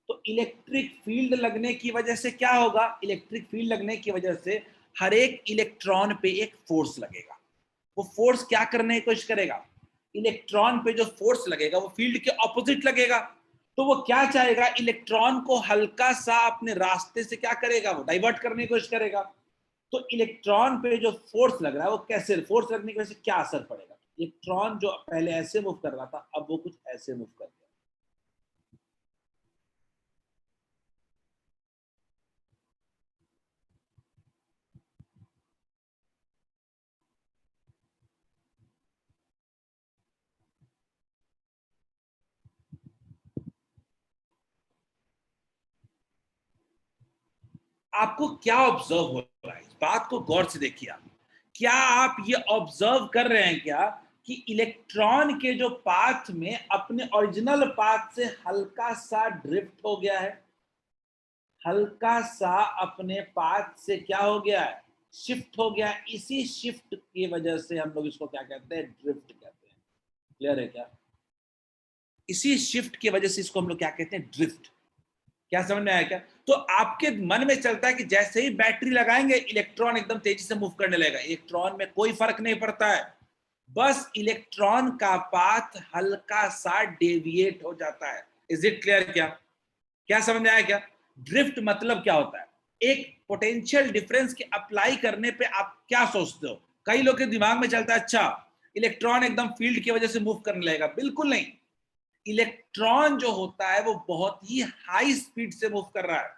तो इलेक्ट्रिक फील्ड लगने की वजह से क्या होगा, इलेक्ट्रिक फील्ड लगने की वजह से हर एक इलेक्ट्रॉन पे एक फोर्स लगेगा। वो फोर्स क्या करने की कोशिश करेगा, इलेक्ट्रॉन पे जो फोर्स लगेगा वो फील्ड के ऑपोजिट लगेगा। तो वो क्या चाहेगा, इलेक्ट्रॉन को हल्का सा अपने रास्ते से क्या करेगा, वो डाइवर्ट करने की कोशिश करेगा। तो इलेक्ट्रॉन पे जो फोर्स लग रहा है वो कैसे, फोर्स लगने की वजह से क्या असर पड़ेगा, इलेक्ट्रॉन जो पहले ऐसे मूव कर रहा था अब वो कुछ ऐसे मूव कर गया। आपको क्या ऑब्जर्व हो रहा है, इस बात को गौर से देखिए आप। क्या आप ये ऑब्जर्व कर रहे हैं क्या कि इलेक्ट्रॉन के जो पाथ में अपने ओरिजिनल पाथ से हल्का सा ड्रिफ्ट हो गया है, हल्का सा अपने पाथ से क्या हो गया है, शिफ्ट हो गया है। इसी शिफ्ट की वजह से हम लोग इसको क्या कहते हैं, ड्रिफ्ट कहते हैं। क्लियर है क्या? इसी शिफ्ट की वजह से इसको हम लोग क्या कहते हैं, ड्रिफ्ट। क्या समझ में आया क्या? तो आपके मन में चलता है कि जैसे ही बैटरी लगाएंगे इलेक्ट्रॉन एकदम तेजी से मूव करने लगेगा। इलेक्ट्रॉन में कोई फर्क नहीं पड़ता है, बस इलेक्ट्रॉन का पाथ हल्का सा डेविएट हो जाता है। इज इट क्लियर क्या? क्या समझ में आया क्या? ड्रिफ्ट मतलब क्या होता है, एक पोटेंशियल डिफरेंस के अप्लाई करने पे आप क्या सोचते हो? कई लोग के दिमाग में चलता है अच्छा इलेक्ट्रॉन एकदम फील्ड की वजह से मूव करने लगेगा। बिल्कुल नहीं, इलेक्ट्रॉन जो होता है वो बहुत ही हाई स्पीड से मूव कर रहा है।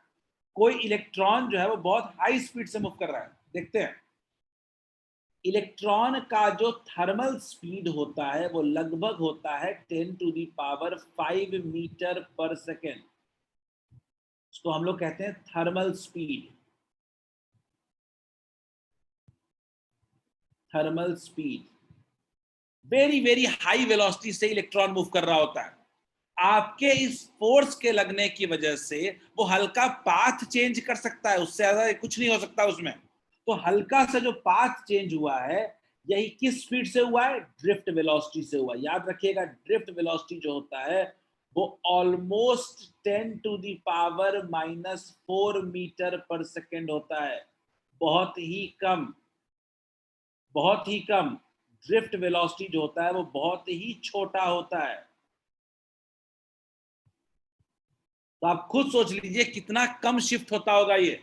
कोई इलेक्ट्रॉन जो है वो बहुत हाई स्पीड से मूव कर रहा है। देखते हैं, इलेक्ट्रॉन का जो थर्मल स्पीड होता है वो लगभग होता है 10⁵ मीटर पर सेकेंड। इसको हम लोग कहते हैं thermal speed. Thermal speed, very very high velocity से इलेक्ट्रॉन मूव कर रहा होता है। आपके इस फोर्स के लगने की वजह से वो हल्का पाथ चेंज कर सकता है, उससे ज्यादा कुछ नहीं हो सकता उसमें। तो हल्का सा जो पाथ चेंज हुआ है, यही किस स्पीड से हुआ है, ड्रिफ्ट वेलोसिटी से हुआ। याद रखिएगा, ड्रिफ्ट वेलोसिटी जो होता है वो ऑलमोस्ट 10⁻⁻⁴ मीटर पर सेकेंड होता है। बहुत ही कम, बहुत ही कम। ड्रिफ्ट वेलोसिटी जो होता है वो बहुत ही छोटा होता है। तो आप खुद सोच लीजिए कितना कम शिफ्ट होता होगा ये।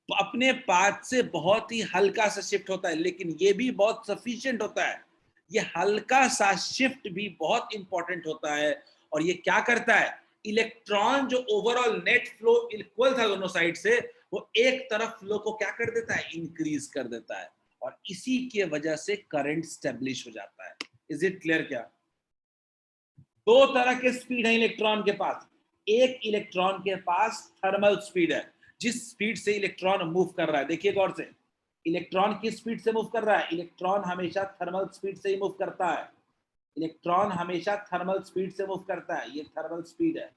तो अपने पाथ से बहुत ही हल्का सा शिफ्ट होता है, लेकिन ये भी बहुत सफिशिएंट होता है। ये हल्का सा शिफ्ट भी बहुत इंपॉर्टेंट होता है। और ये क्या करता है, इलेक्ट्रॉन जो ओवरऑल नेट फ्लो इक्वल था दोनों साइड से, वो एक तरफ फ्लो को क्या कर देता है, इंक्रीज कर देता है। और इसी के वजह से करंट स्टेब्लिश हो जाता है। इज इट क्लियर क्या? दो तरह के स्पीड है इलेक्ट्रॉन के पास। एक इलेक्ट्रॉन के पास थर्मल स्पीड है, जिस स्पीड से इलेक्ट्रॉन मूव कर रहा है। देखिए गौर से, इलेक्ट्रॉन किस स्पीड से मूव कर रहा है, इलेक्ट्रॉन हमेशा थर्मल स्पीड से ही मूव करता है। इलेक्ट्रॉन हमेशा थर्मल स्पीड से मूव करता है, ये थर्मल स्पीड है।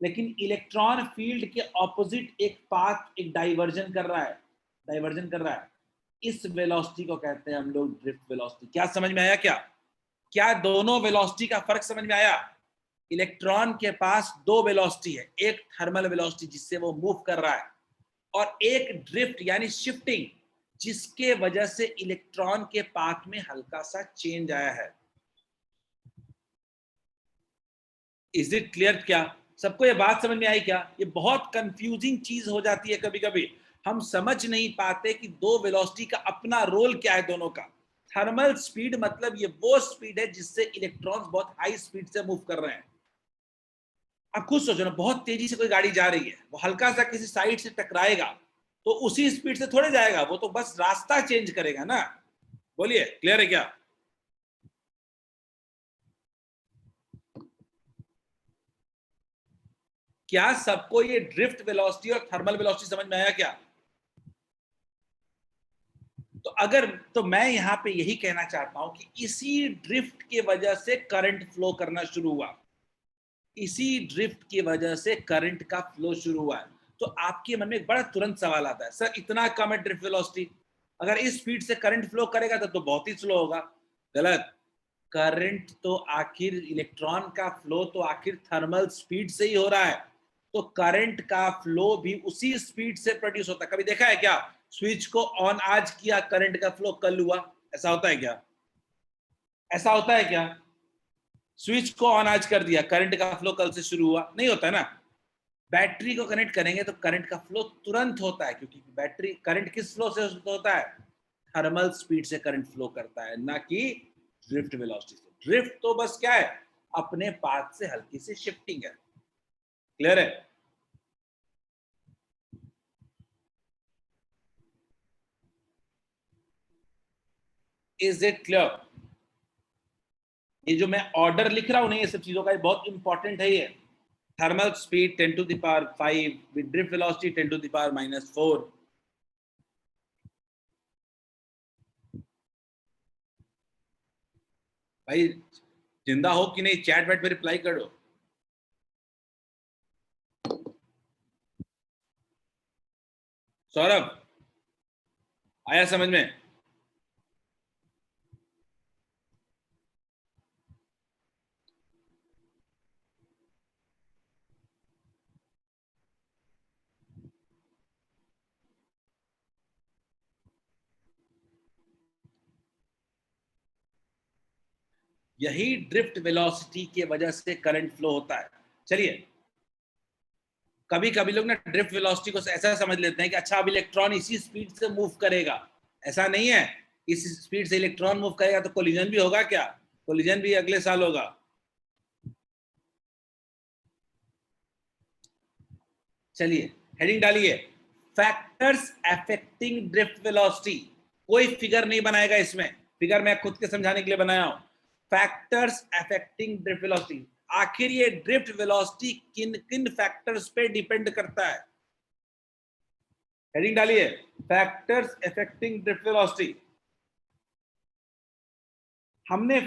लेकिन इलेक्ट्रॉन फील्ड के ऑपोजिट एक पाथ, एक डाइवर्जन कर रहा है, डाइवर्जन कर रहा है। इस वेलोसिटी को कहते हैं हम लोग ड्रिफ्ट वेलोसिटी। क्या समझ में आया क्या? क्या दोनों वेलोसिटी का फर्क समझ में आया? इलेक्ट्रॉन के पास दो वेलोसिटी है, एक थर्मल वेलोसिटी जिससे वो मूव कर रहा है, और एक ड्रिफ्ट यानी शिफ्टिंग, जिसके वजह से इलेक्ट्रॉन के पाथ में हल्का सा चेंज आया है। इज इट क्लियर क्या? सबको ये बात समझ में आई क्या? ये बहुत कंफ्यूजिंग चीज हो जाती है कभी कभी, हम समझ नहीं पाते कि दो वेलोसिटी का अपना रोल क्या है दोनों का। थर्मल स्पीड मतलब ये वो स्पीड है जिससे इलेक्ट्रॉन्स बहुत हाई स्पीड से मूव कर रहे हैं। आप खुद सोचो ना, बहुत तेजी से कोई गाड़ी जा रही है, वो हल्का सा किसी साइड से टकराएगा तो उसी स्पीड से थोड़े जाएगा, वो तो बस रास्ता चेंज करेगा ना। बोलिए, क्लियर है क्या? क्या सबको ये ड्रिफ्ट वेलोसिटी और थर्मल वेलोसिटी समझ में आया क्या? तो अगर, तो मैं यहां पे यही कहना चाहता हूं कि इसी ड्रिफ्ट की वजह से करंट फ्लो करना शुरू हुआ। इसी ड्रिफ्ट की वजह से करंट का फ्लो शुरू हुआ है। तो आपके मन में एक बड़ा तुरंत सवाल आता है, सर इतना कम है ड्रिफ्ट वेलोसिटी, अगर इस स्पीड से करंट फ्लो करेगा तो बहुत ही स्लो होगा। गलत। करंट तो आखिर, इलेक्ट्रॉन का फ्लो तो आखिर थर्मल स्पीड से ही हो रहा है। तो करंट का फ्लो भी उसी स्पीड से प्रोड्यूस होता है। कभी देखा है क्या, स्विच को ऑन आज किया, करंट का फ्लो कल हुआ? ऐसा होता है क्या? ऐसा होता है क्या? स्विच को ऑन आज कर दिया, करंट का फ्लो कल से शुरू हुआ, नहीं होता ना। बैटरी को कनेक्ट करेंगे तो करंट का फ्लो तुरंत होता है, क्योंकि बैटरी करंट किस फ्लो से होता है, थर्मल स्पीड से करंट फ्लो करता है, ना कि ड्रिफ्ट वेलोसिटी से। ड्रिफ्ट तो बस क्या है, अपने पाथ से हल्की सी शिफ्टिंग है। क्लियर है? Is it clear? ये जो मैं ऑर्डर लिख रहा हूं ना, ये सब चीजों का ये बहुत इंपॉर्टेंट है। ये thermal speed 10 to the power 5 with drift velocity 10 to the power -4। भाई जिंदा हो कि नहीं, चैट वैट पे रिप्लाई करो। सौरभ आया समझ में? यही ड्रिफ्ट वेलोसिटी की वजह से करंट फ्लो होता है। चलिए, कभी कभी लोग ना ड्रिफ्ट वेलोसिटी को ऐसा समझ लेते हैं कि अच्छा अब इलेक्ट्रॉन इसी स्पीड से मूव करेगा। ऐसा नहीं है, इस स्पीड से इलेक्ट्रॉन मूव करेगा तो कोलिजन भी होगा क्या? कोलिजन भी अगले साल होगा। चलिए हेडिंग डालिए, फैक्टर्स अफेक्टिंग ड्रिफ्ट वेलोसिटी। कोई फिगर नहीं बनाएगा इसमें, फिगर मैं खुद के समझाने के लिए बनाया हूं। फैक्टर्स अफेक्टिंग ड्रिफ्ट वेलोसिटी, आखिर ये ड्रिफ्ट वेलोसिटी किन किन फैक्टर्स पे डिपेंड करता है? हेडिंग डालिए, फैक्टर्स अफेक्टिंग ड्रिफ्ट वेलोसिटी। हमने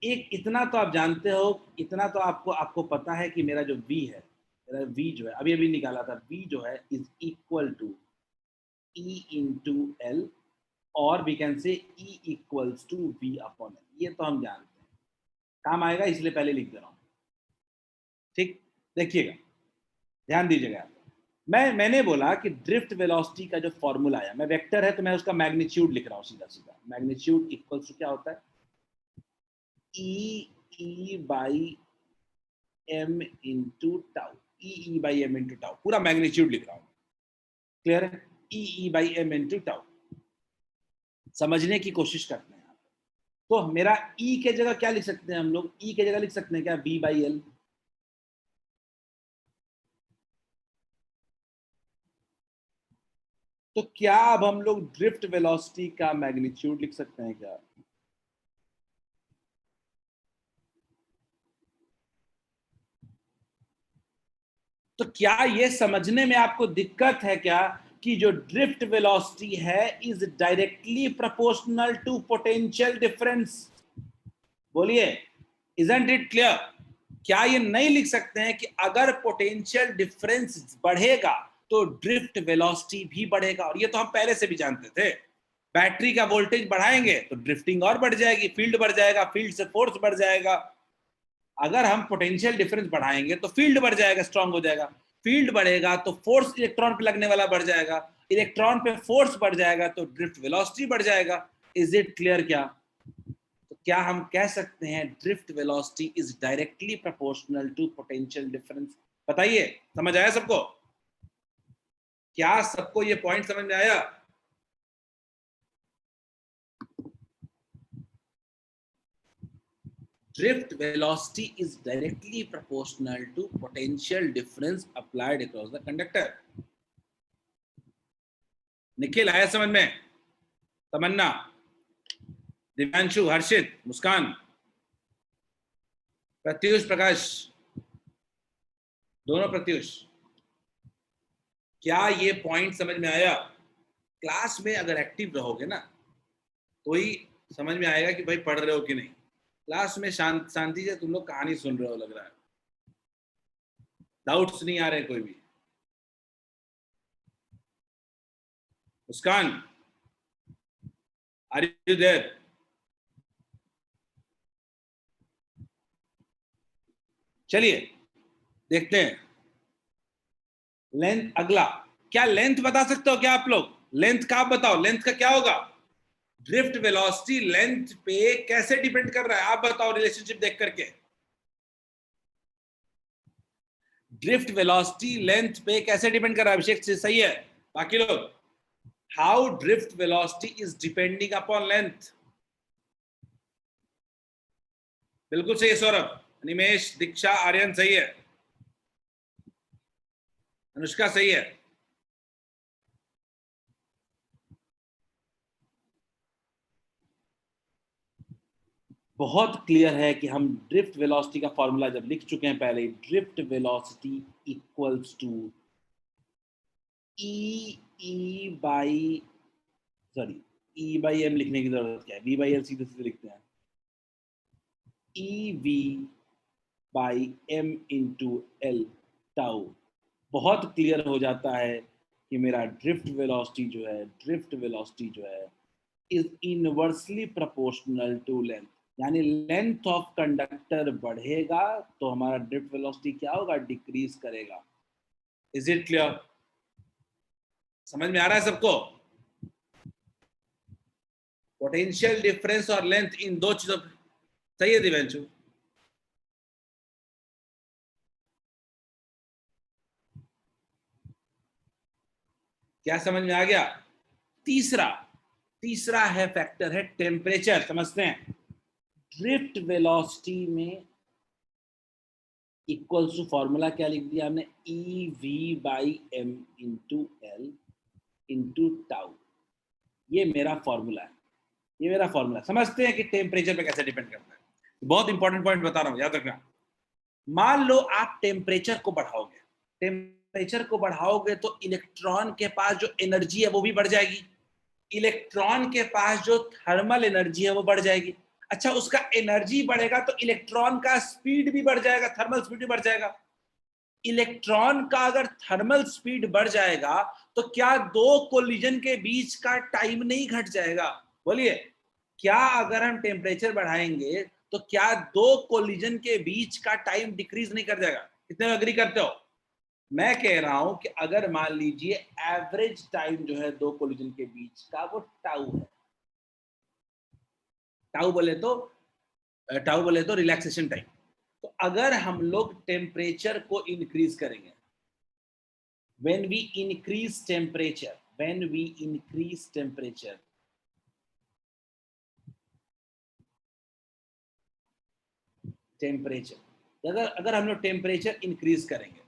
एक इतना तो आप जानते हो, इतना तो आपको पता है कि मेरा जो v है, मेरा v जो है अभी अभी निकाला था, v जो है is equal to E into l, और we can say E equals to V upon L। ये तो हम जानते हैं, काम आएगा इसलिए पहले लिख दे रहा हूं। ठीक, देखिएगा, ध्यान दीजिएगा। मैंने बोला कि ड्रिफ्ट वेलोसिटी का जो फॉर्मूला आया, मैं वेक्टर है तो मैं उसका मैग्नीट्यूड लिख रहा हूं सीधा सीधा। मैग्नीट्यूड इक्वल्स टू क्या होता है, E by m into tau, E by m into tau, पूरा मैग्नीट्यूड लिख रहा हूं। क्लियर है? E by m into tau, समझने की कोशिश करते हैं। तो मेरा E के जगह क्या लिख सकते हैं हम लोग? E के जगह लिख सकते हैं क्या, V बाई एल। तो क्या अब हम लोग ड्रिफ्ट वेलोसिटी का मैग्नीट्यूड लिख सकते हैं क्या? तो क्या ये समझने में आपको दिक्कत है क्या कि जो ड्रिफ्ट वेलोसिटी है is directly proportional to potential difference? बोलिए, इजंट इट क्लियर? क्या ये नहीं लिख सकते हैं कि अगर पोटेंशियल डिफरेंस बढ़ेगा तो ड्रिफ्ट वेलोसिटी भी बढ़ेगा? और ये तो हम पहले से भी जानते थे, बैटरी का वोल्टेज बढ़ाएंगे तो ड्रिफ्टिंग और बढ़ जाएगी, फील्ड बढ़ जाएगा, फील्ड से फोर्स बढ़ जाएगा। अगर हम पोटेंशियल डिफरेंस बढ़ाएंगे तो फील्ड बढ़ जाएगा, स्ट्रांग हो जाएगा, फील्ड बढ़ेगा तो फोर्स इलेक्ट्रॉन पे लगने वाला बढ़ जाएगा, इलेक्ट्रॉन पे फोर्स बढ़ जाएगा तो ड्रिफ्ट वेलोसिटी बढ़ जाएगा। Is it clear? क्या तो क्या हम कह सकते हैं drift velocity is directly proportional to potential difference? बताइए, समझ आया सबको? क्या सबको ये पॉइंट समझ में आया? Drift velocity is directly proportional to potential difference applied across the conductor. Nikhil आया समझ में? तमन्ना, दिव्यांशु, हर्षित, मुस्कान, प्रत्युष, प्रकाश, दोनों प्रत्युष, क्या ये पॉइंट समझ में आया? क्लास में अगर एक्टिव रहोगे ना तो ही समझ में आएगा कि भाई पढ़ रहे हो कि नहीं। क्लास में शांति से तुम लोग कहानी सुन रहे हो लग रहा है, डाउट्स नहीं आ रहे कोई भी। मुस्कान, आर यू देयर? चलिए देखते हैं लेंथ। अगला, क्या लेंथ बता सकते हो क्या आप लोग? लेंथ का आप बताओ, लेंथ का क्या होगा? ड्रिफ्ट वेलोसिटी लेंथ पे कैसे डिपेंड कर रहा है? आप बताओ रिलेशनशिप देख करके। ड्रिफ्ट वेलोसिटी लेंथ पे कैसे डिपेंड कर रहा है? अभिषेक से सही है, बाकी लोग? How drift velocity is depending upon length. बिल्कुल सही है सौरभ, निमेश, दीक्षा, आर्यन सही है, अनुष्का सही है। बहुत क्लियर है कि हम ड्रिफ्ट वेलोसिटी का फॉर्मूला जब लिख चुके हैं पहले, drift velocity equals to E by, sorry, E by M लिखने की जरूरत क्या है, वी बाई एल सीधे सीधे लिखते हैं, E V by M into L tau. बहुत क्लियर हो जाता है कि मेरा ड्रिफ्ट वेलोसिटी जो है is inversely proportional to length, यानी लेंथ ऑफ कंडक्टर बढ़ेगा तो हमारा ड्रिफ्ट वेलोसिटी क्या होगा? डिक्रीज करेगा। Is it clear? समझ में आ रहा है सबको? पोटेंशियल डिफरेंस और लेंथ, इन दो चीजों, सही है दिव्यांशु? क्या समझ में आ गया? तीसरा तीसरा है फैक्टर है टेम्परेचर। समझते हैं, ड्रिफ्ट वेलोसिटी में इक्वल्स टू फॉर्मूला क्या लिख दिया हमने? E V by M into L into tau. ये मेरा फॉर्मूला है, ये मेरा फॉर्मूला। समझते हैं कि टेम्परेचर पे कैसे डिपेंड करता है। बहुत इंपॉर्टेंट पॉइंट बता रहा हूं, याद रखना। मान लो आप टेम्परेचर को बढ़ाओगे, टेम्परेचर को बढ़ाओगे तो इलेक्ट्रॉन के पास जो एनर्जी है वो भी बढ़ जाएगी, इलेक्ट्रॉन के पास जो थर्मल एनर्जी है वो बढ़ जाएगी। अच्छा, उसका एनर्जी बढ़ेगा तो इलेक्ट्रॉन का स्पीड भी बढ़ जाएगा, थर्मल स्पीड भी बढ़ जाएगा। इलेक्ट्रॉन का अगर थर्मल स्पीड बढ़ जाएगा तो क्या दो कोलिजन के बीच का टाइम नहीं घट जाएगा? बोलिए, क्या अगर हम टेम्परेचर बढ़ाएंगे तो क्या दो कोलिजन के बीच का टाइम डिक्रीज नहीं कर जाएगा? कितने अग्री करते हो? मैं कह रहा हूं कि अगर मान लीजिए एवरेज टाइम जो है दो कोलिजन के बीच का वो टाउ है, टाउ बोले तो रिलैक्सेशन टाइम। तो अगर हम लोग टेम्परेचर को इंक्रीज करेंगे, when we increase temperature, अगर अगर हम लोग टेम्परेचर इंक्रीज करेंगे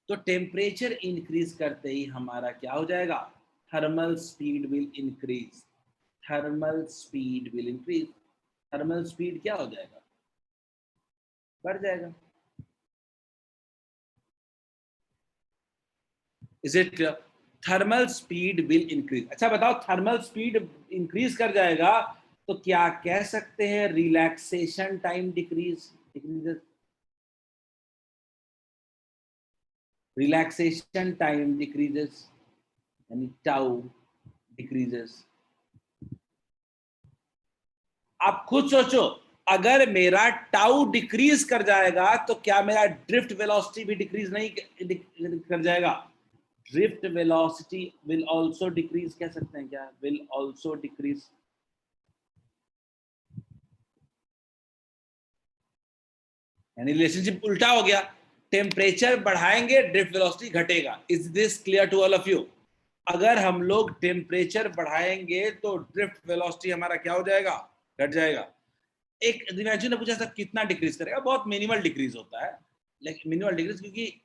तो टेम्परेचर इंक्रीज करते ही हमारा क्या हो जाएगा? Thermal speed will increase, thermal speed क्या हो जाएगा? बढ़ जाएगा। Is it clear? Thermal speed will increase. अच्छा बताओ, थर्मल स्पीड इंक्रीज कर जाएगा तो क्या कह सकते हैं relaxation time decreases, relaxation time decreases, यानी टाउ डिक्रीजेस। आप खुद सोचो, अगर मेरा टाउ डिक्रीज कर जाएगा तो क्या मेरा ड्रिफ्ट वेलोसिटी भी डिक्रीज नहीं कर जाएगा? Drift velocity will also decrease, कह सकते हैं क्या? Will also decrease. यानी रिलेशनशिप उल्टा हो गया, टेम्परेचर बढ़ाएंगे ड्रिफ्ट वेलोसिटी घटेगा। Is this clear to all of you? अगर हम लोग टेम्परेचर बढ़ाएंगे तो ड्रिफ्ट वेलोसिटी हमारा क्या हो जाएगा? घट जाएगा। एक दिव्यांशु ने पूछा सर कितना डिक्रीज करेगा? बहुत मिनिमल डिक्रीज होता है, लेकिन मिनिमल डिक्रीज क्योंकि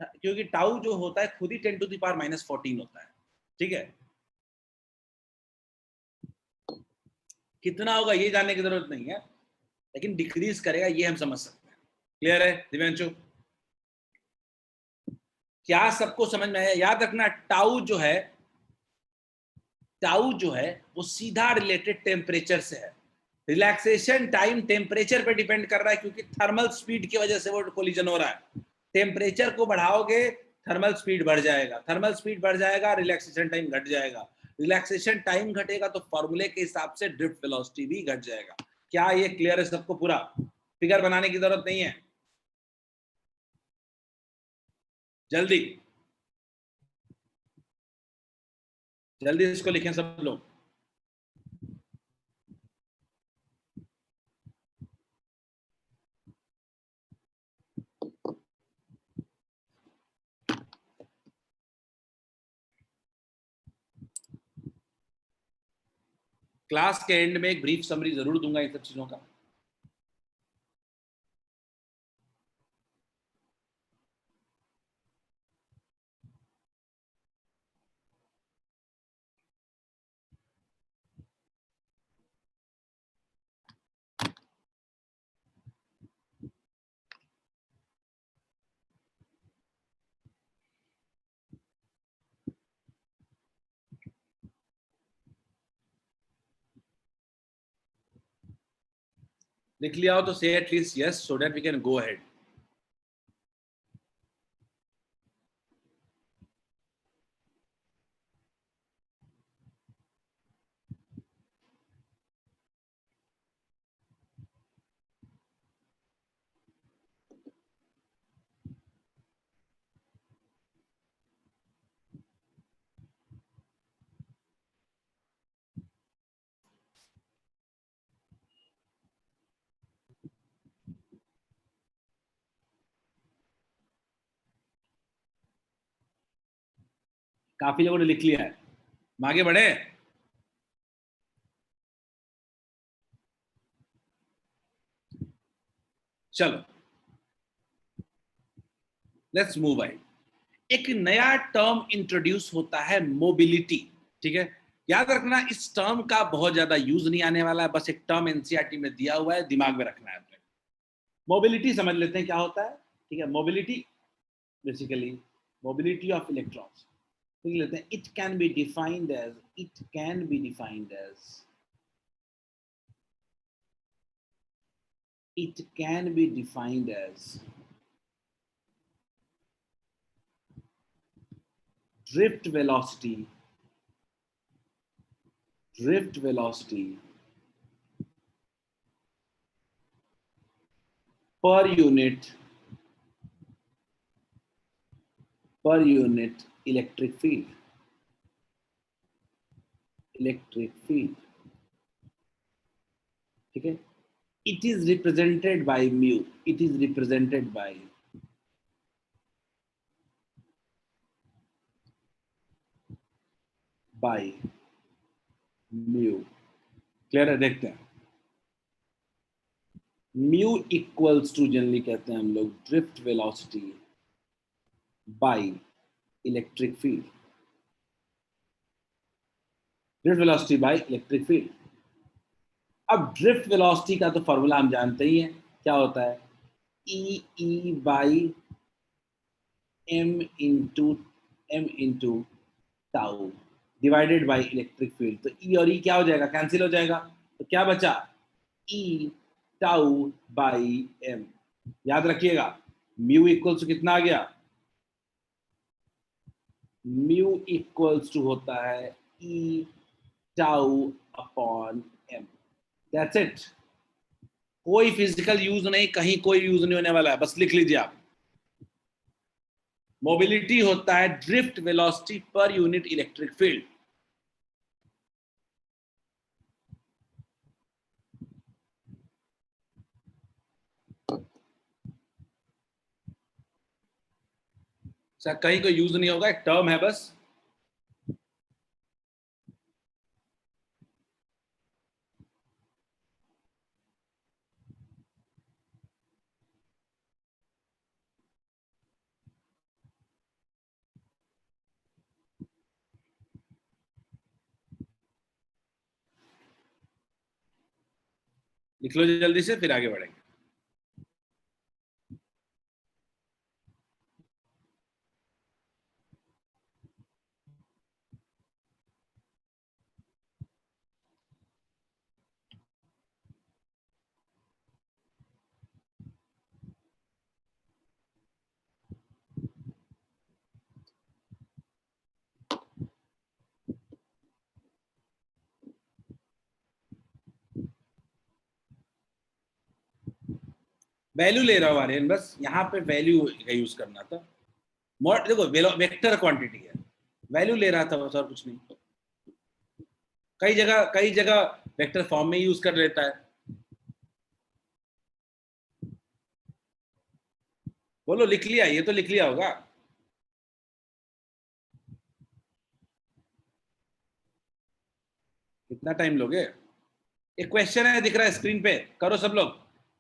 क्योंकि टाउ जो होता है खुद ही 10⁻⁻14 होता है, ठीक है? कितना होगा ये जानने की जरूरत नहीं है, लेकिन डिक्रीज करेगा ये हम समझ सकते हैं। क्लियर है दिव्यांशु? क्या सबको समझ में आया? याद रखना, टाउ जो है वो सीधा रिलेटेड टेम्परेचर से है। रिलैक्सेशन टाइम टेम्परेचर पे डिपेंड कर रहा है क्योंकि थर्मल स्पीड की वजह से वो कोलिजन हो रहा है। टेम्परेचर को बढ़ाओगे थर्मल स्पीड बढ़ जाएगा, रिलैक्सेशन टाइम घट जाएगा, रिलैक्सेशन टाइम घटेगा तो फॉर्मूले के हिसाब से ड्रिफ्ट वेलोसिटी भी घट जाएगा। क्या ये क्लियर है सबको? पूरा फिगर बनाने की जरूरत नहीं है, जल्दी जल्दी इसको लिखें सब लोग। क्लास के एंड में एक ब्रीफ समरी जरूर दूंगा इन सब चीजों का। लिख लिया हो तो से at least yes so that we can go ahead. काफी लोगों ने लिख लिया है, हम आगे बढ़े। चलो लेट्स मूव अहेड। एक नया टर्म इंट्रोड्यूस होता है मोबिलिटी, ठीक है। याद रखना इस टर्म का बहुत ज्यादा यूज नहीं आने वाला है, बस एक टर्म एनसीईआरटी में दिया हुआ है, दिमाग में रखना है अपने। मोबिलिटी समझ लेते हैं क्या होता है, ठीक है। Mobility basically mobility of electrons देख लेते हैं। It can be defined as drift velocity per unit electric field, ठीक है। It is represented by mu, by mu। Clear है? देखते हैं। म्यू इक्वल्स टू जनरली कहते हैं हम लोग drift velocity bye electric field, drift velocity bye electric field. अब ड्रिफ्ट वेलोसिटी का तो फॉर्मूला हम जानते ही हैं, क्या होता है, e by M into tau divided by electric field. तो ई और ई क्या हो जाएगा, कैंसिल हो जाएगा, तो क्या बचा, ई टाउ बाई एम। याद रखिएगा म्यू इक्वल्स टू कितना आ गया, म्यू इक्वल्स टू होता है e tau upon m. That's it. कोई फिजिकल यूज नहीं, कहीं कोई यूज नहीं होने वाला है, बस लिख लीजिए आप। मोबिलिटी होता है drift velocity per unit electric field. कहीं कोई यूज नहीं होगा, एक टर्म है बस। लिख लो जल्दी से, फिर आगे बढ़ेंगे। वैल्यू ले रहा हूं आर्यन, बस यहाँ पे वैल्यू का यूज करना था। देखो वेक्टर क्वांटिटी है, वैल्यू ले रहा था बस, और कुछ नहीं। कई जगह वेक्टर फॉर्म में यूज कर लेता है। बोलो लिख लिया, ये तो लिख लिया होगा। कितना टाइम लोगे? एक क्वेश्चन है, दिख रहा है स्क्रीन पे, करो सब लोग।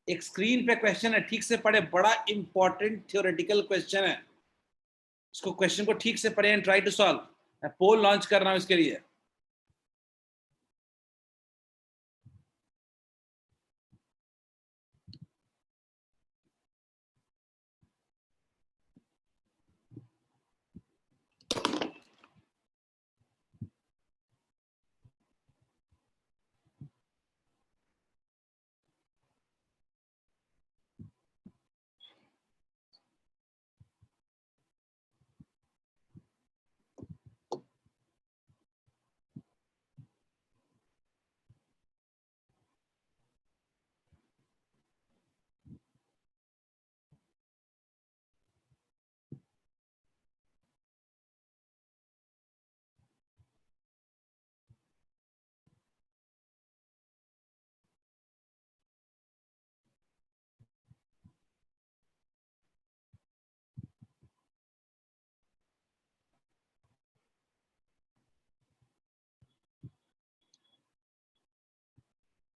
एक स्क्रीन पे क्वेश्चन है, ठीक से पढ़े, बड़ा इंपॉर्टेंट थ्योरेटिकल क्वेश्चन है। इसको क्वेश्चन को ठीक से पढ़े एंड ट्राई टू सॉल्व। मैं पोल लॉन्च कर रहा हूं इसके लिए।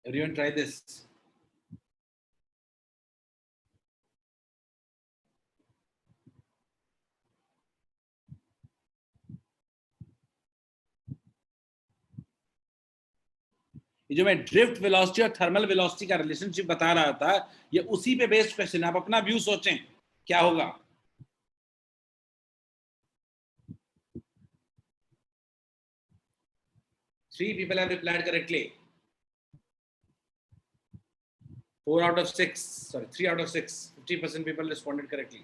Everyone try this. ये जो मैं ड्रिफ्ट वेलोसिटी और थर्मल वेलोसिटी का रिलेशनशिप बता रहा था, ये उसी पे बेस्ड क्वेश्चन है। आप अपना व्यू सोचें क्या होगा। Three people have replied correctly. 4 out of 6, sorry, 3 out of 6, 50% people responded correctly.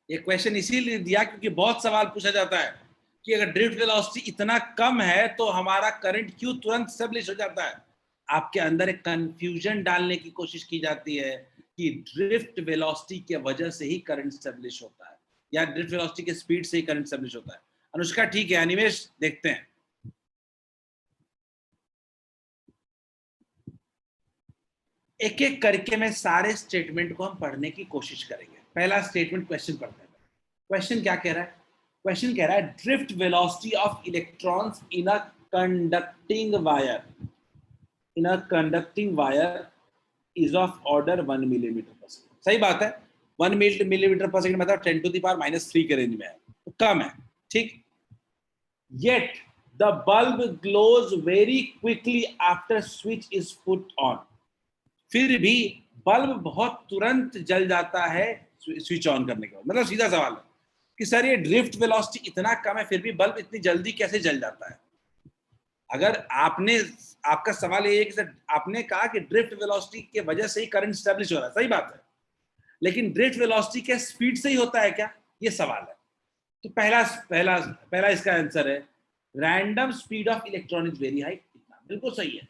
ये क्वेश्चन इसीलिए दिया क्योंकि बहुत सवाल पूछा जाता है कि अगर ड्रिफ्ट वेलोसिटी इतना कम है तो हमारा करंट क्यों तुरंत स्टेबलिश हो जाता है। आपके अंदर एक कंफ्यूजन डालने की कोशिश की जाती है कि ड्रिफ्ट वेलोसिटी की वजह से ही करंट स्टेबलिश होता है या ड्रिफ्ट वेलोसिटी के स्पीड से ही करंट स्टेबलिश होता है। अनुष्का ठीक है, अनिमेश देखते हैं। एक एक करके मैं सारे स्टेटमेंट को हम पढ़ने की कोशिश करेंगे। पहला स्टेटमेंट क्वेश्चन पढ़ते हैं। क्वेश्चन क्या कह रहा है? क्वेश्चन कह रहा है drift velocity of electrons in a conducting wire is of order 1 millimetre पर सेकेंड। सही बात है, 1 मिलीमीटर पर सेकेंड मतलब 10 टू द पावर -3 के रेंज में है, तो कम है, ठीक। Yet the bulb glows very quickly after switch is put on. फिर भी बल्ब बहुत तुरंत जल जाता है स्विच ऑन करने के बाद। मतलब सीधा सवाल है कि सर ये ड्रिफ्ट वेलोसिटी इतना कम है फिर भी बल्ब इतनी जल्दी कैसे जल जाता है। अगर आपका सवाल ये है कि सर आपने कहा कि ड्रिफ्ट वेलोसिटी के वजह से ही करंट स्टैब्लिश हो रहा है, सही बात है, लेकिन ड्रिफ्ट वेलोसिटी के स्पीड से ही होता है क्या, ये सवाल है। तो पहला पहला पहला इसका आंसर है random speed of electron is very high. बिल्कुल सही है।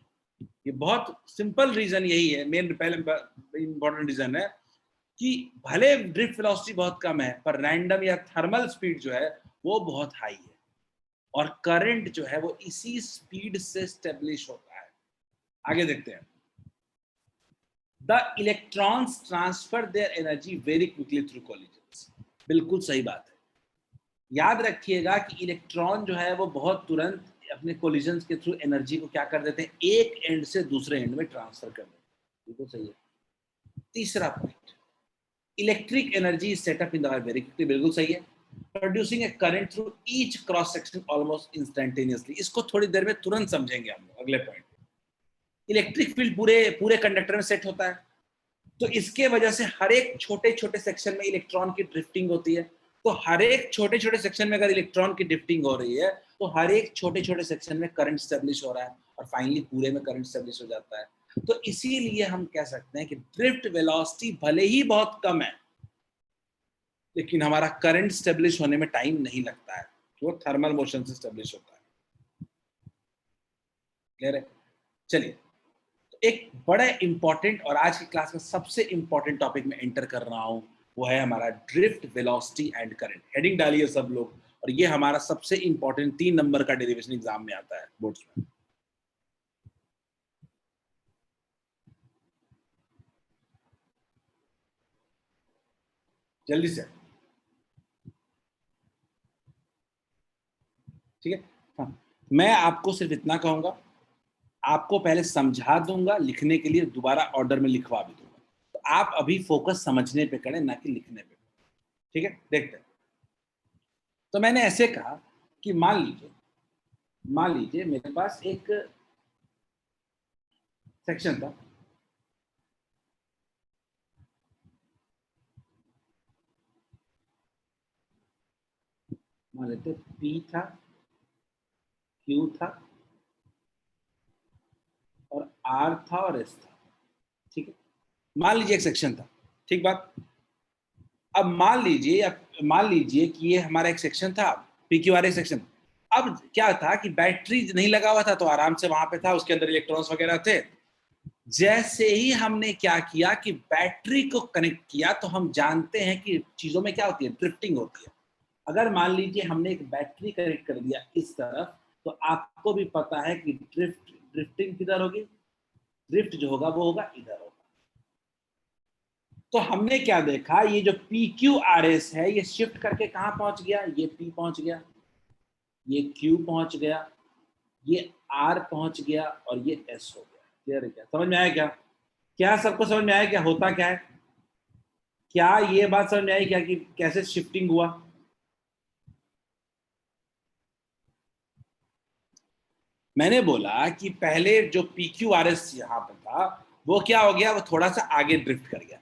ये बहुत सिंपल रीजन यही है, मेन पहले इंपॉर्टेंट रीजन है कि भले ड्रिफ्ट वेलोसिटी बहुत कम है पर रैंडम या थर्मल स्पीड जो है वो बहुत हाई है और करंट जो है वो इसी स्पीड से स्टेब्लिश होता है। आगे देखते हैं। The electrons transfer their energy very quickly through collisions. बिल्कुल सही बात है। याद रखिएगा कि इलेक्ट्रॉन जो है वो बहुत तुरंत अपने कोलिजन्स के थ्रू एनर्जी को क्या कर देते हैं, एक एंड से दूसरे एंड में ट्रांसफर कर देते हैं। बिल्कुल सही है। तीसरा point, electric energy is set up in the wire very quickly. बिल्कुल सही है। Producing a current through each cross section almost instantaneously. इसको थोड़ी देर में तुरंत समझेंगे हम लोग। अगले पॉइंट, इलेक्ट्रिक फील्ड पूरे कंडक्टर में सेट होता है, तो इसके वजह से हर एक छोटे छोटे सेक्शन में इलेक्ट्रॉन की ड्रिफ्टिंग होती है। तो हर एक छोटे छोटे सेक्शन में अगर इलेक्ट्रॉन की ड्रिफ्टिंग हो रही है तो हर एक छोटे छोटे सेक्शन में करंट स्टेब्लिश हो रहा है और फाइनली पूरे में करंट स्टेब्लिश हो जाता है। तो इसीलिए हम कह सकते हैं कि ड्रिफ्ट वेलोसिटी भले ही बहुत कम है लेकिन हमारा करंट स्टेब्लिश होने में टाइम नहीं लगता है, वो थर्मल मोशन से स्टेब्लिश होता है। क्लियर है? चलिए, एक बड़ा इंपॉर्टेंट और आज की क्लास में सबसे इंपॉर्टेंट टॉपिक में एंटर कर रहा हूं, वो है हमारा drift velocity and current. Heading डालिए सब लोग, और ये हमारा सबसे इंपॉर्टेंट 3 नंबर का डेरिवेशन एग्जाम में आता है बोर्ड्स में। जल्दी से, ठीक है। हाँ, मैं आपको सिर्फ इतना कहूंगा, आपको पहले समझा दूंगा, लिखने के लिए दोबारा ऑर्डर में लिखवा भी दूंगा। तो आप अभी फोकस समझने पे करें, ना कि लिखने पे। ठीक है, देखते हैं। तो मैंने ऐसे कहा कि मान लीजिए मेरे पास एक सेक्शन था, मान लेते P था, Q था और R था और S था। ठीक है, मान लीजिए एक सेक्शन था। ठीक बात। अब मान लीजिए कि ये हमारा एक सेक्शन था, PQRS सेक्शन। अब क्या था कि बैटरी नहीं लगा हुआ था, तो आराम से वहां पे था, उसके अंदर इलेक्ट्रॉन्स वगैरह थे। जैसे ही हमने क्या किया कि बैटरी को कनेक्ट किया, तो हम जानते हैं कि चीजों में क्या होती है, ड्रिफ्टिंग होती है। अगर मान लीजिए हमने एक बैटरी कनेक्ट कर दिया इस तरफ, तो आपको भी पता है कि ड्रिफ्टिंग किधर होगी, ड्रिफ्ट जो होगा वो होगा इधर होगा। तो हमने क्या देखा, ये जो PQRS है ये शिफ्ट करके कहां पहुंच गया, ये P पहुंच गया, ये Q पहुंच गया, ये R पहुंच गया और ये S हो गया। क्लियर है क्या, समझ में आया क्या? क्या सबको समझ में आया क्या होता क्या है? क्या ये बात समझ में आई क्या कि कैसे शिफ्टिंग हुआ? मैंने बोला कि पहले जो PQRS यहाँ पे था वो क्या हो गया, वो थोड़ा सा आगे ड्रिफ्ट कर गया।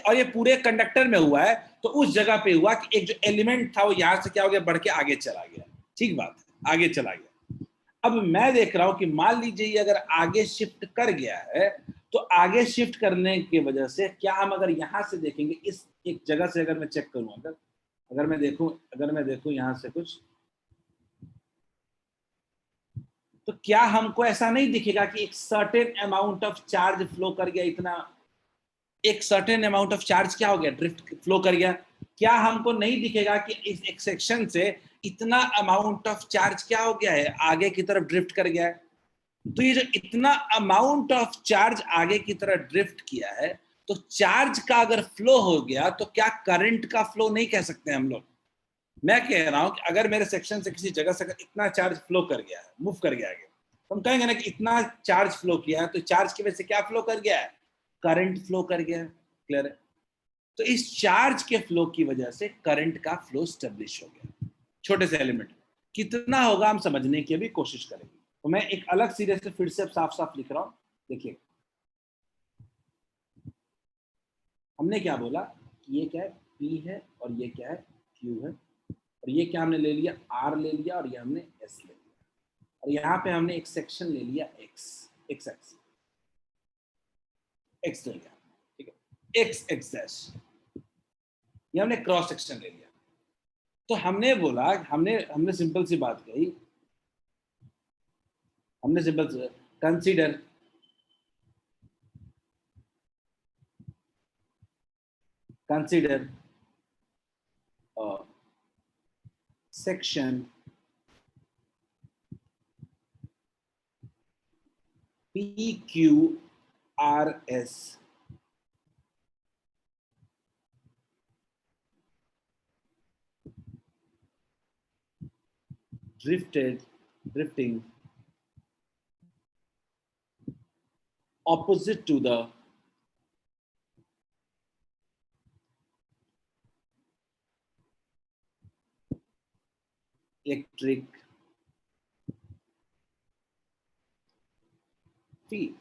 और ये पूरे कंडक्टर में हुआ है, तो उस जगह पे हुआ कि एक जो एलिमेंट था वो यहाँ से क्या हो गया, बढ़ के आगे चला गया। ठीक बात है, आगे चला गया। अब मैं देख रहा हूं कि मान लीजिए ये अगर आगे शिफ्ट कर गया है, तो आगे शिफ्ट करने की वजह से क्या हम अगर यहां से देखेंगे, इस एक जगह से अगर मैं चेक करूं, अगर मैं देखूं यहां से कुछ, तो क्या हमको ऐसा नहीं दिखेगा कि एक certain amount of charge flow कर गया, इतना एक सर्टेन अमाउंट ऑफ चार्ज क्या हो गया, ड्रिफ्ट फ्लो कर गया? क्या हमको नहीं दिखेगा कि इस एक सेक्शन से इतना अमाउंट ऑफ चार्ज क्या हो गया है, आगे की तरफ ड्रिफ्ट कर गया है? तो ये जो इतना अमाउंट ऑफ चार्ज आगे की तरफ ड्रिफ्ट किया है, तो चार्ज का अगर फ्लो हो गया, तो क्या करंट का फ्लो नहीं कह सकते हम लोग? मैं कह रहा हूं कि अगर मेरे सेक्शन से किसी जगह से अगर इतना चार्ज फ्लो कर गया है, मूव कर गया है, तो हम कहेंगे ना कि इतना चार्ज फ्लो किया है, तो चार्ज की वजह से क्या फ्लो कर गया है, करंट फ्लो कर गया है। क्लियर है? तो इस चार्ज के फ्लो की वजह से करंट का फ्लो स्टेब्लिश हो गया, छोटे से एलिमेंट। कितना होगा हम समझने की अभी कोशिश करेंगे। तो मैं एक अलग सीरीज से फिर से साफ साफ लिख रहा हूं, देखिए। हमने क्या बोला कि ये क्या है, P है और ये क्या है, Q है, और ये क्या हमने ले लिया, R ले लिया, और ये हमने S ले लिया, और यहाँ पे हमने एक सेक्शन ले लिया X ले लिया। ठीक है, X डैश, ये हमने क्रॉस सेक्शन ले लिया। तो हमने बोला, हमने सिंपल सी बात कही, हमने सिंपल से consider section PQRS drifting opposite to the electric field।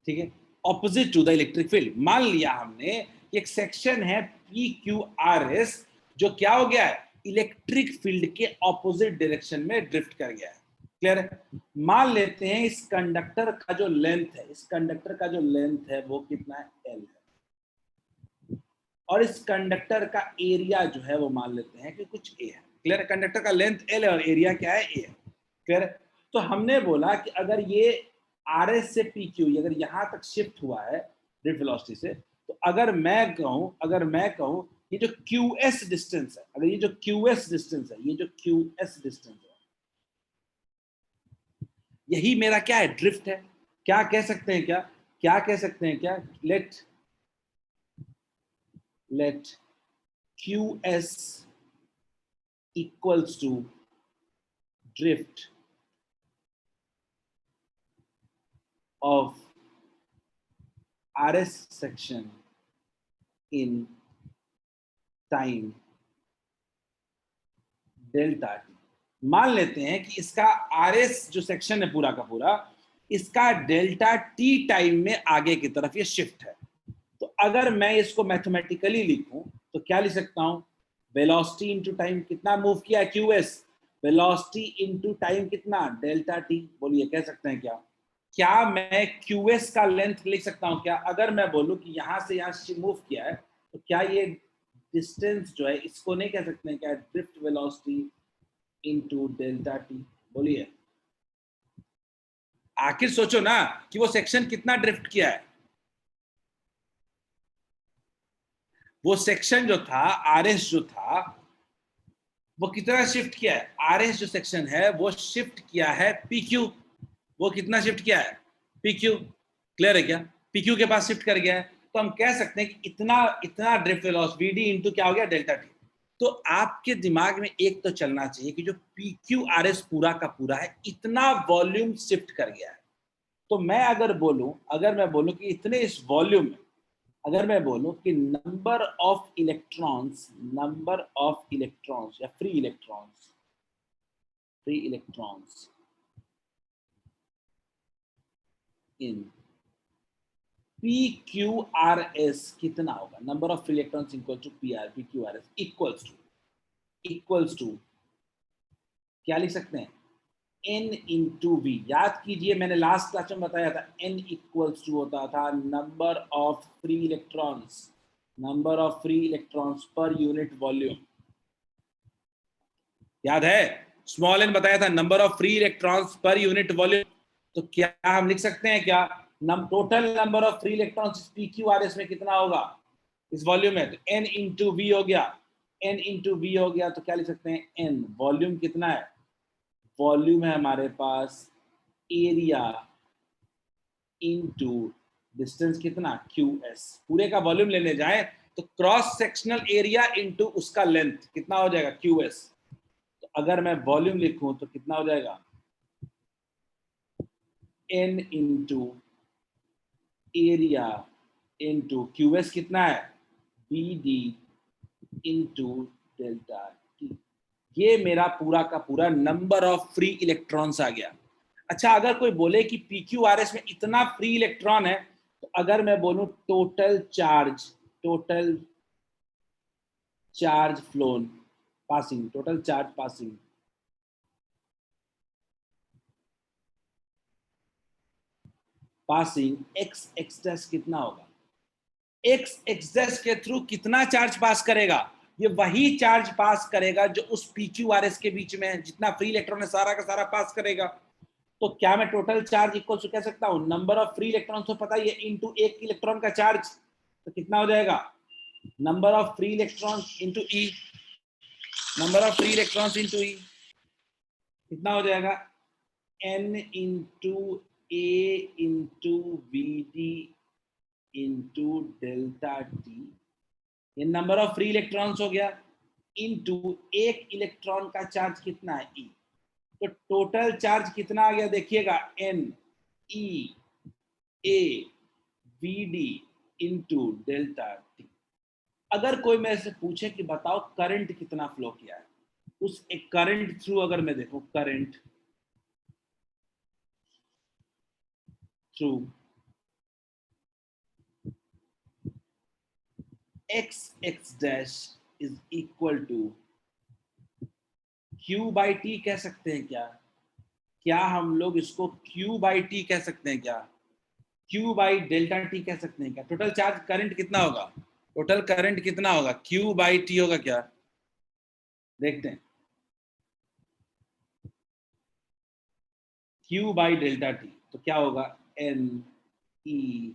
ठीक है, opposite to the electric field. मान लिया हमने एक सेक्शन है PQRS जो क्या हो गया है, इलेक्ट्रिक फील्ड के ऑपोजिट डायरेक्शन में ड्रिफ्ट कर गया है। क्लियर है? मान लेते हैं इस कंडक्टर का जो लेंथ है, वो कितना है, L है, और इस कंडक्टर का एरिया जो है वो मान लेते हैं कि कुछ A है। क्लियर है? कंडक्टर का लेंथ L है और एरिया क्या है, A है। क्लियर है? तो हमने बोला कि अगर ये RS से PQ अगर यहां तक शिफ्ट हुआ है ड्रिफ्ट वेलोसिटी से, तो अगर मैं कहूं ये जो QS डिस्टेंस है, ये जो QS डिस्टेंस है, यही मेरा क्या है, ड्रिफ्ट है। क्या कह सकते हैं, let QS equals to drift of RS section in time delta T. मान लेते हैं कि इसका आरएस जो सेक्शन है पूरा का पूरा, इसका डेल्टा टी टाइम में आगे की तरफ ये शिफ्ट है। तो अगर मैं इसको मैथमेटिकली लिखूं तो क्या लिख सकता हूं, वेलोसिटी इनटू टाइम कितना मूव किया है क्यूएस, वेलोसिटी इनटू टाइम कितना डेल्टा टी। बोलिए कह सकते हैं क्या मैं क्यूएस का लेंथ लिख सकता हूं क्या? अगर मैं बोलूं कि यहां से यहां मूव किया है तो क्या ये डिस्टेंस जो है इसको नहीं कह सकते हैं क्या, drift velocity into delta T. बोलिए, आखिर सोचो ना कि वो सेक्शन कितना ड्रिफ्ट किया है। वो सेक्शन जो था आरएस जो था वो कितना शिफ्ट किया है, आरएस जो सेक्शन है वो शिफ्ट किया है पीक्यू। वो कितना शिफ्ट किया है, पीक्यू। क्लियर है क्या, पीक्यू के पास शिफ्ट कर गया है। तो हम कह सकते हैं कि इतना इतना ड्रिफ्ट वेलोसिटी वीडी इनटू क्या हो गया डेल्टा टी। तो आपके दिमाग में एक तो चलना चाहिए कि जो पीक्यू आरएस पूरा का पूरा है इतना वॉल्यूम शिफ्ट कर गया है। तो मैं अगर मैं बोलूं कि इतने इस वॉल्यूम में अगर मैं बोलूं कि नंबर ऑफ इलेक्ट्रॉन्स या फ्री इलेक्ट्रॉन्स इन PQRS कितना होगा, number of free electrons equal to PQRS equals to क्या लिख सकते हैं, N इंटू वी। याद कीजिए मैंने लास्ट क्लास में बताया था N इक्वल्स टू होता था number of free electrons per unit volume. याद है, स्मॉल n बताया था number of free electrons per unit volume. तो क्या हम लिख सकते हैं क्या, total number of free electrons PQRS में कितना होगा इस वॉल्यूम में, तो N इंटू वी हो गया, तो क्या लिख सकते हैं N, वॉल्यूम कितना है, वॉल्यूम है हमारे पास एरिया इनटू डिस्टेंस कितना QS। पूरे का वॉल्यूम लेने जाए तो क्रॉस सेक्शनल एरिया इनटू उसका लेंथ कितना हो जाएगा QS। तो अगर मैं वॉल्यूम लिखूं तो कितना हो जाएगा N into area into QS कितना है BD इनटू डेल्टा T। ये मेरा पूरा का पूरा नंबर ऑफ फ्री इलेक्ट्रॉन्स आ गया। अच्छा, अगर कोई बोले कि PQRS में इतना फ्री इलेक्ट्रॉन है तो अगर मैं बोलूं total charge phloem passing, total charge passing x dash कितना होगा, x डैश के थ्रू कितना चार्ज पास करेगा, ये वही चार्ज पास करेगा जो उस PQRS के बीच में जितना फ्री इलेक्ट्रॉन है सारा का सारा पास करेगा। तो क्या मैं टोटल चार्ज इक्वल टू कह सकता हूं नंबर ऑफ फ्री इलेक्ट्रॉन तो पता ही है इनटू एक इलेक्ट्रॉन का चार्ज। तो कितना हो जाएगा number of free electron into e, number of free electrons into e कितना हो जाएगा N into A into VD into delta t. ये नंबर ऑफ फ्री इलेक्ट्रॉन्स हो गया इनटू एक इलेक्ट्रॉन का चार्ज कितना है E। तो टोटल चार्ज कितना आ गया देखिएगा N E A VD into delta T. अगर कोई मेरे से पूछे कि बताओ करंट कितना फ्लो किया है, उस एक करंट थ्रू अगर मैं देखूं current through x dash is equal to Q by T कह सकते हैं क्या हम लोग इसको Q बाई टी कह सकते हैं क्या, Q बाई डेल्टा टी कह सकते हैं क्या। टोटल चार्ज करंट कितना होगा, टोटल करंट कितना होगा Q बाई टी होगा क्या, देखते हैं Q बाई डेल्टा टी तो क्या होगा N E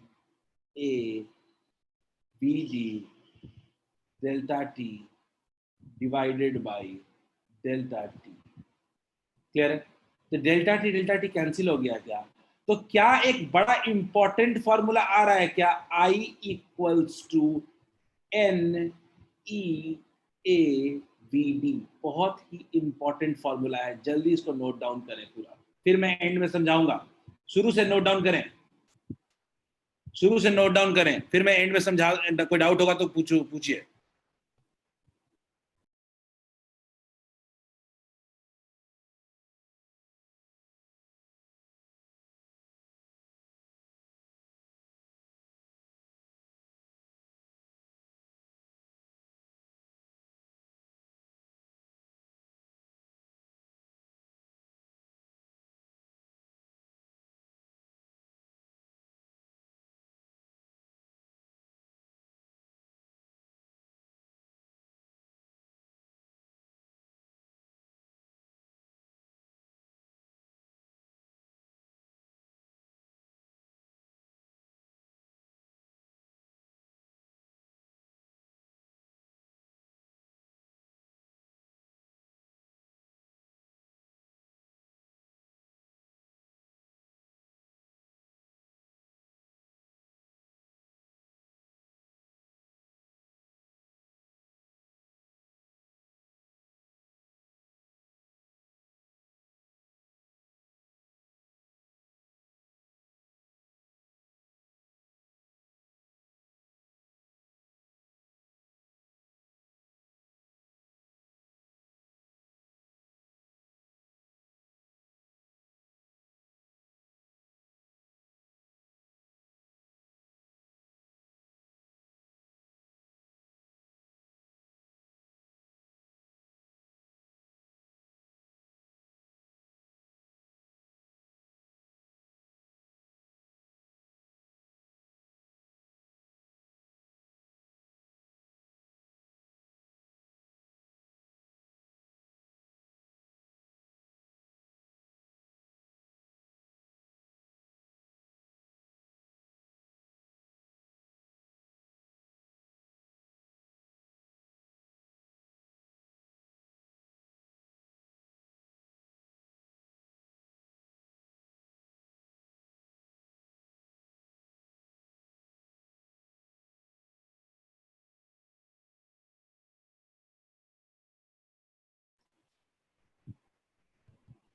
A B D delta T divided by delta T. Clear है, तो डेल्टा टी कैंसिल हो गया क्या। तो क्या एक बड़ा इंपॉर्टेंट फॉर्मूला आ रहा है क्या, I equals to N E A VD, बहुत ही इंपॉर्टेंट फॉर्मूला है, जल्दी इसको नोट डाउन करें पूरा, फिर मैं एंड में समझाऊंगा। शुरू से नोट डाउन करें, शुरू से नोट डाउन करें, फिर मैं एंड में समझा, कोई डाउट होगा तो पूछिए।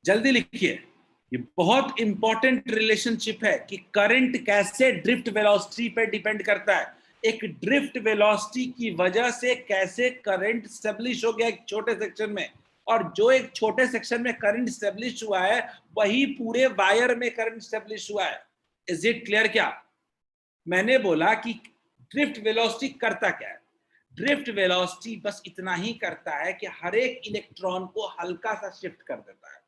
जल्दी लिखिए, ये बहुत इंपॉर्टेंट रिलेशनशिप है कि करंट कैसे ड्रिफ्ट वेलोसिटी पे डिपेंड करता है। एक ड्रिफ्ट वेलोसिटी की वजह से कैसे करंट स्टेब्लिश हो गया एक छोटे सेक्शन में, और जो एक छोटे सेक्शन में करंट स्टेब्लिश हुआ है वही पूरे वायर में करंट स्टेब्लिश हुआ है। Is it clear? क्या मैंने बोला कि ड्रिफ्ट वेलोसिटी करता क्या है? ड्रिफ्ट वेलोसिटी बस इतना ही करता है कि हर एक इलेक्ट्रॉन को हल्का सा शिफ्ट कर देता है।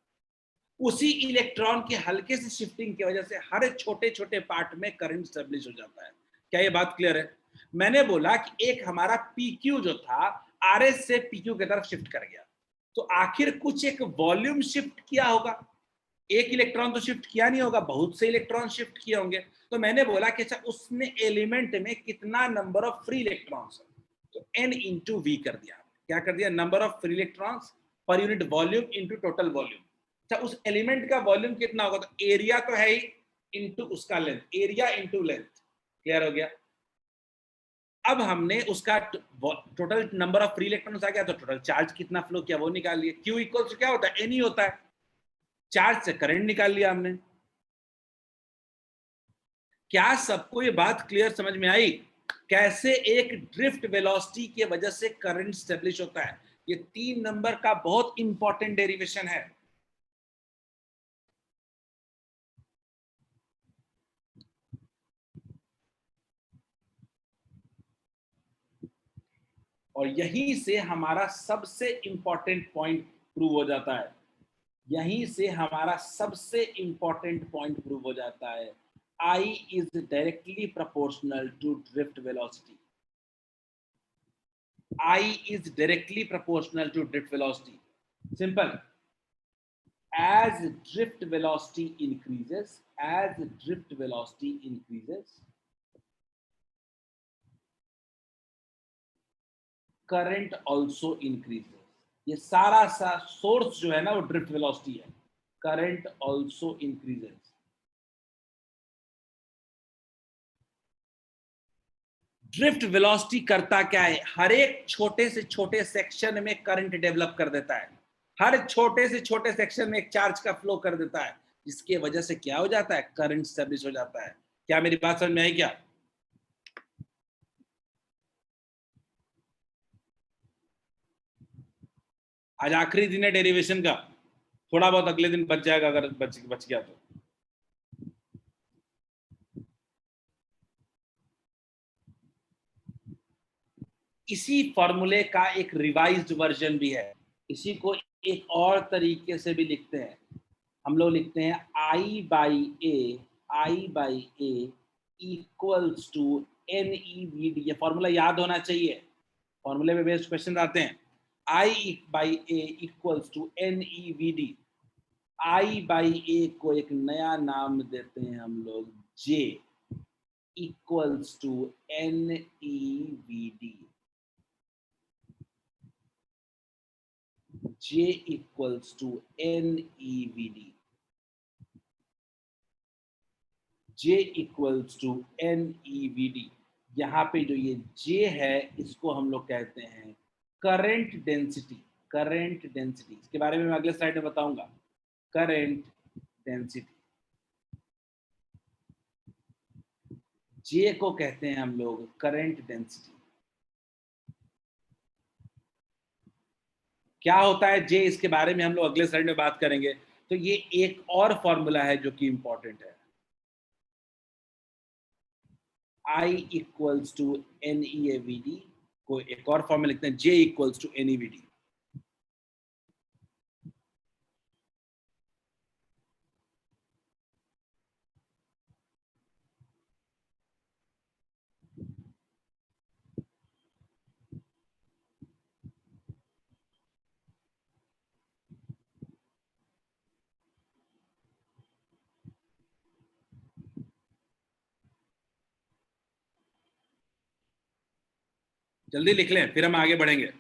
उसी इलेक्ट्रॉन के हल्के से शिफ्टिंग की वजह से हर छोटे छोटे पार्ट में करंट स्टेब्लिश हो जाता है। क्या ये बात क्लियर है? मैंने बोला कि एक हमारा PQ जो था RS से PQ की तरफ शिफ्ट कर गया, तो आखिर कुछ एक वॉल्यूम शिफ्ट किया होगा। एक इलेक्ट्रॉन तो शिफ्ट किया नहीं होगा, बहुत से इलेक्ट्रॉन शिफ्ट किए होंगे। तो मैंने बोला कि अच्छा उसने एलिमेंट में कितना नंबर ऑफ फ्री इलेक्ट्रॉन्स है, तो N इंटू V कर दिया। क्या कर दिया? Number of free electrons per unit volume into total volume. अच्छा उस एलिमेंट का वॉल्यूम कितना होगा? तो एरिया तो है ही इंटू उसका length, area into length. Clear हो गया? अब हमने उसका total number of free electrons आ गया, तो टोटल चार्ज कितना फ्लो किया वो निकाल लिया। Q इक्वल क्या होता है? N ही होता है। चार्ज से करंट निकाल लिया हमने। क्या सबको ये बात क्लियर समझ में आई कैसे एक ड्रिफ्ट वेलोसिटी की वजह से करंट स्टेब्लिश होता है? ये 3 नंबर का बहुत इंपॉर्टेंट डेरिवेशन है। और यहीं से हमारा सबसे इंपॉर्टेंट पॉइंट प्रूव हो जाता है। यहीं से हमारा सबसे इंपॉर्टेंट पॉइंट प्रूव हो जाता है। I is directly proportional to drift velocity. I is directly proportional to drift velocity. Simple. As drift velocity increases, current also increases. ये सारा सा सोर्स जो है ना वो ड्रिफ्ट वेलोसिटी है। Current also increases. Drift velocity करता क्या है, हर एक छोटे से छोटे सेक्शन में करंट डेवलप कर देता है, हर छोटे से छोटे सेक्शन में एक चार्ज का फ्लो कर देता है, जिसकी वजह से क्या हो जाता है, करंट स्टैब्लिश हो जाता है। क्या मेरी बात समझ में आई क्या? आज आखिरी दिन है डेरिवेशन का, थोड़ा बहुत अगले दिन बच जाएगा अगर बच गया तो। इसी फॉर्मूले का एक रिवाइज्ड वर्जन भी है, इसी को एक और तरीके से भी लिखते हैं, हम लोग लिखते हैं I/A इक्वल्स टू NEVD। ये फॉर्मूला याद होना चाहिए, फॉर्मूले पे बेस्ड क्वेश्चन आते हैं। I/A equals to NEVD। I/A को एक नया नाम देते हैं हम लोग J equals to NEVD। J equals to NEVD। J equals to NEVD। यहाँ पे जो ये J है इसको हम लोग कहते हैं करंट डेंसिटी। करंट डेंसिटी इसके बारे में मैं अगले स्लाइड में बताऊंगा। करंट डेंसिटी J को कहते हैं हम लोग करंट डेंसिटी। क्या होता है J, इसके बारे में हम लोग अगले स्लाइड में बात करेंगे। तो ये एक और फॉर्मूला है जो कि इंपॉर्टेंट है। I इक्वल्स टू NEVD को एक और फॉर्म में लिखते हैं J इक्वल्स टू NEVD। जल्दी लिख लें फिर हम आगे बढ़ेंगे।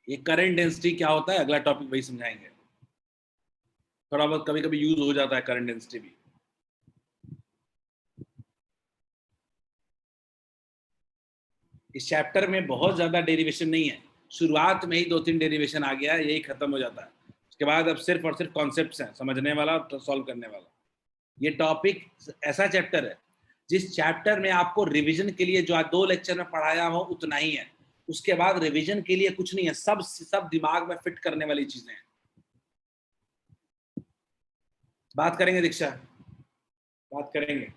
ये करंट डेंसिटी क्या होता है, अगला टॉपिक वही समझाएंगे। थोड़ा बहुत कभी कभी यूज हो जाता है करंट डेंसिटी भी। इस चैप्टर में बहुत ज्यादा डेरिवेशन नहीं है, शुरुआत में ही 2-3 डेरिवेशन आ गया है, यही खत्म हो जाता है। उसके बाद अब सिर्फ और सिर्फ कॉन्सेप्ट्स हैं, समझने वाला और सॉल्व करने वाला। ये टॉपिक ऐसा चैप्टर है जिस चैप्टर में आपको रिवीजन के लिए जो आज 2 लेक्चर में पढ़ाया हो उतना ही है, उसके बाद रिवीजन के लिए कुछ नहीं है, सब दिमाग में फिट करने वाली चीजें हैं। बात करेंगे दीक्षा, बात करेंगे।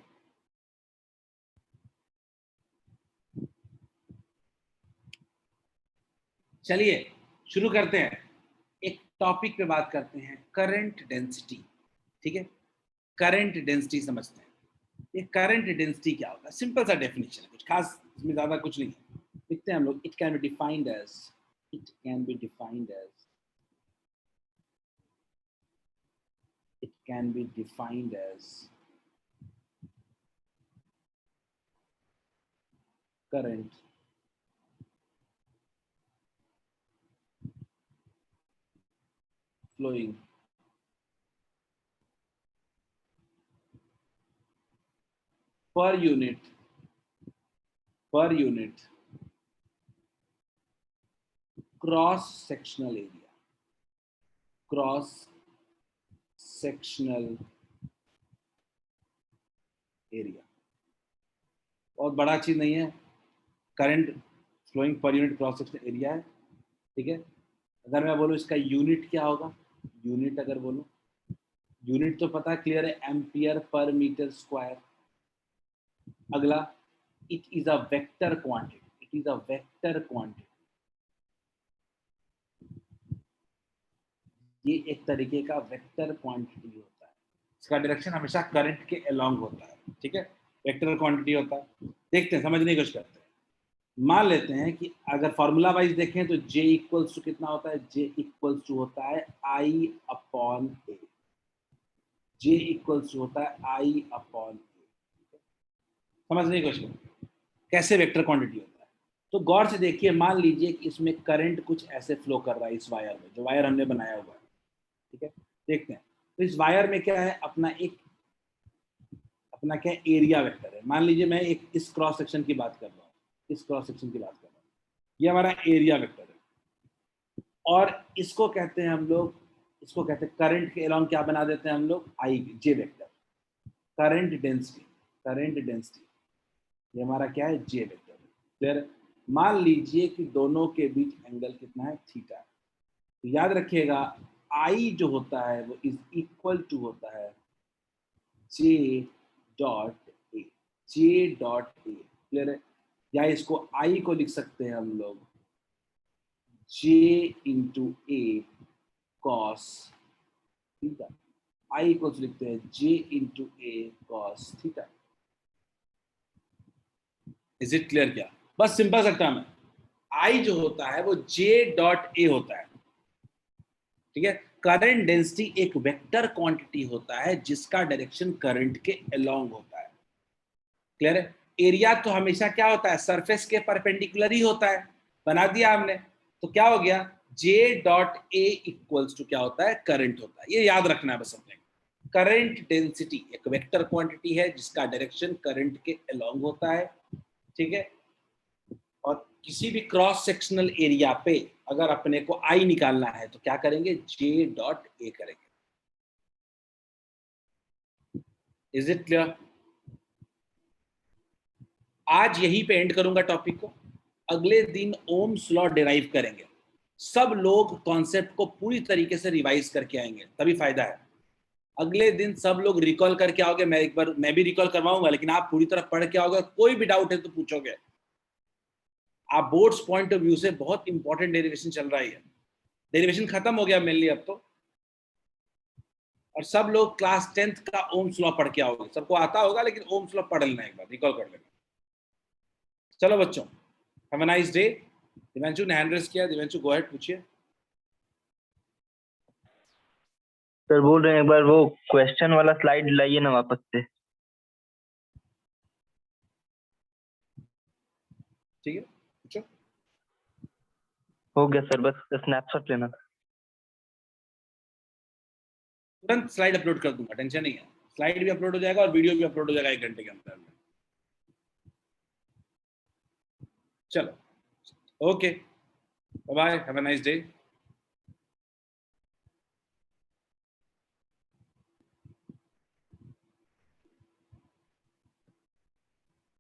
चलिए शुरू करते हैं, एक टॉपिक पे बात करते हैं, करंट डेंसिटी। ठीक है, करंट डेंसिटी समझते हैं। ये करंट डेंसिटी क्या होता है, सिंपल सा डेफिनेशन है, कुछ खास इसमें ज्यादा कुछ नहीं है। लिखते हैं हम लोग, it can be defined as current flowing per unit cross sectional area। बहुत बड़ा चीज नहीं है, current flowing per unit cross sectional area है। ठीक है, अगर मैं बोलूँ इसका यूनिट क्या होगा, यूनिट अगर बोलूँ, यूनिट तो पता है, क्लियर है, एम्पियर पर मीटर स्क्वायर। अगला, it is a vector quantity. ये एक तरीके का वेक्टर क्वांटिटी होता है, इसका डायरेक्शन हमेशा करंट के अलोंग होता है। ठीक है, वेक्टर क्वांटिटी होता है। देखते हैं, समझने की कोशिश करते हैं। मान लेते हैं कि अगर फॉर्मूला वाइज देखें तो J इक्वल्स टू कितना होता है, J इक्वल्स टू होता है I/A। J इक्वल्स टू होता है I/A। समझने की कोशिश करें कैसे वेक्टर क्वांटिटी होता है। तो गौर से देखिए, मान लीजिए कि इसमें करंट कुछ ऐसे फ्लो कर रहा है इस वायर में, जो वायर हमने बनाया हुआ है। ठीक है, देखते हैं। तो इस वायर में क्या है, अपना एक अपना क्या एरिया वेक्टर है। मान लीजिए मैं एक इस क्रॉस सेक्शन की बात कर रहा हूँ, इस क्रॉस सेक्शन की बात कर रहा हूँ, ये हमारा एरिया वेक्टर है। और इसको कहते हैं हम लोग, इसको कहते हैं करंट के अलोंग क्या बना देते हैं हम लोग, I J vector, current density, current density ये हमारा क्या है, जे वेक्टर। फिर मान लीजिए कि दोनों के बीच एंगल कितना है, थीटा। तो याद रखिएगा आई जो होता है वो इज इक्वल टू होता है जे डॉट ए, जे डॉट ए, क्लियर है। या इसको आई को लिख सकते हैं हम लोग J into A cos theta, I को लिखते हैं J into A cos theta. Is it clear? क्या बस सिंपल सा टर्म है, आई जो होता है वो जे डॉट ए होता है, ठीक है। करंट डेंसिटी एक वेक्टर क्वांटिटी होता है जिसका डायरेक्शन करंट के अलोंग होता है, क्लियर है। एरिया तो हमेशा क्या होता है, सरफेस के परपेंडिकुलर ही होता है, बना दिया हमने, तो क्या हो गया, J dot A equals to क्या होता है, करंट होता है। ये याद रखना है बस अपने, करंट डेंसिटी एक वेक्टर क्वांटिटी है जिसका डायरेक्शन करंट के अलोंग होता है, ठीक है। और किसी भी क्रॉस सेक्शनल एरिया पे अगर अपने को आई निकालना है तो क्या करेंगे, जे डॉट ए करेंगे। Is it clear? आज यहीं पे एंड करूंगा टॉपिक को, अगले दिन ओम्स लॉ डिराइव करेंगे। सब लोग कॉन्सेप्ट को पूरी तरीके से रिवाइज करके आएंगे, तभी फायदा है। अगले दिन सब लोग रिकॉल करके आओगे, मैं एक बार मैं भी रिकॉल करवाऊंगा, लेकिन आप पूरी तरह पढ़ के आओगे। कोई भी डाउट है तो पूछोगे। आप बोर्ड्स पॉइंट ऑफ व्यू से बहुत इंपॉर्टेंट डेरिवेशन चल रहा है, डेरिवेशन खत्म हो गया मेनली अब तो। और सब लोग क्लास 10th का ओम्स लॉ पढ़ के आओगे, सबको आता होगा, लेकिन ओम्स लॉ पढ़ लेना, एक बार रिकॉल कर लेना। चलो बच्चों, have a nice day. Divyanshu ने हैंड रेज किया, दिव्यांशु गो अहेड, पूछिए। सर बोल रहे हैं एक बार वो क्वेश्चन वाला स्लाइड लाइए ना वापस से। ठीक है, पूछो। हो गया सर, बस स्नैपशॉट लेना था। तुरंत स्लाइड अपलोड कर दूंगा, टेंशन नहीं है। स्लाइड भी अपलोड हो जाएगा और वीडियो भी अपलोड हो जाएगा 1 घंटे के अंदर में। चलो, okay, bye bye, have a nice day.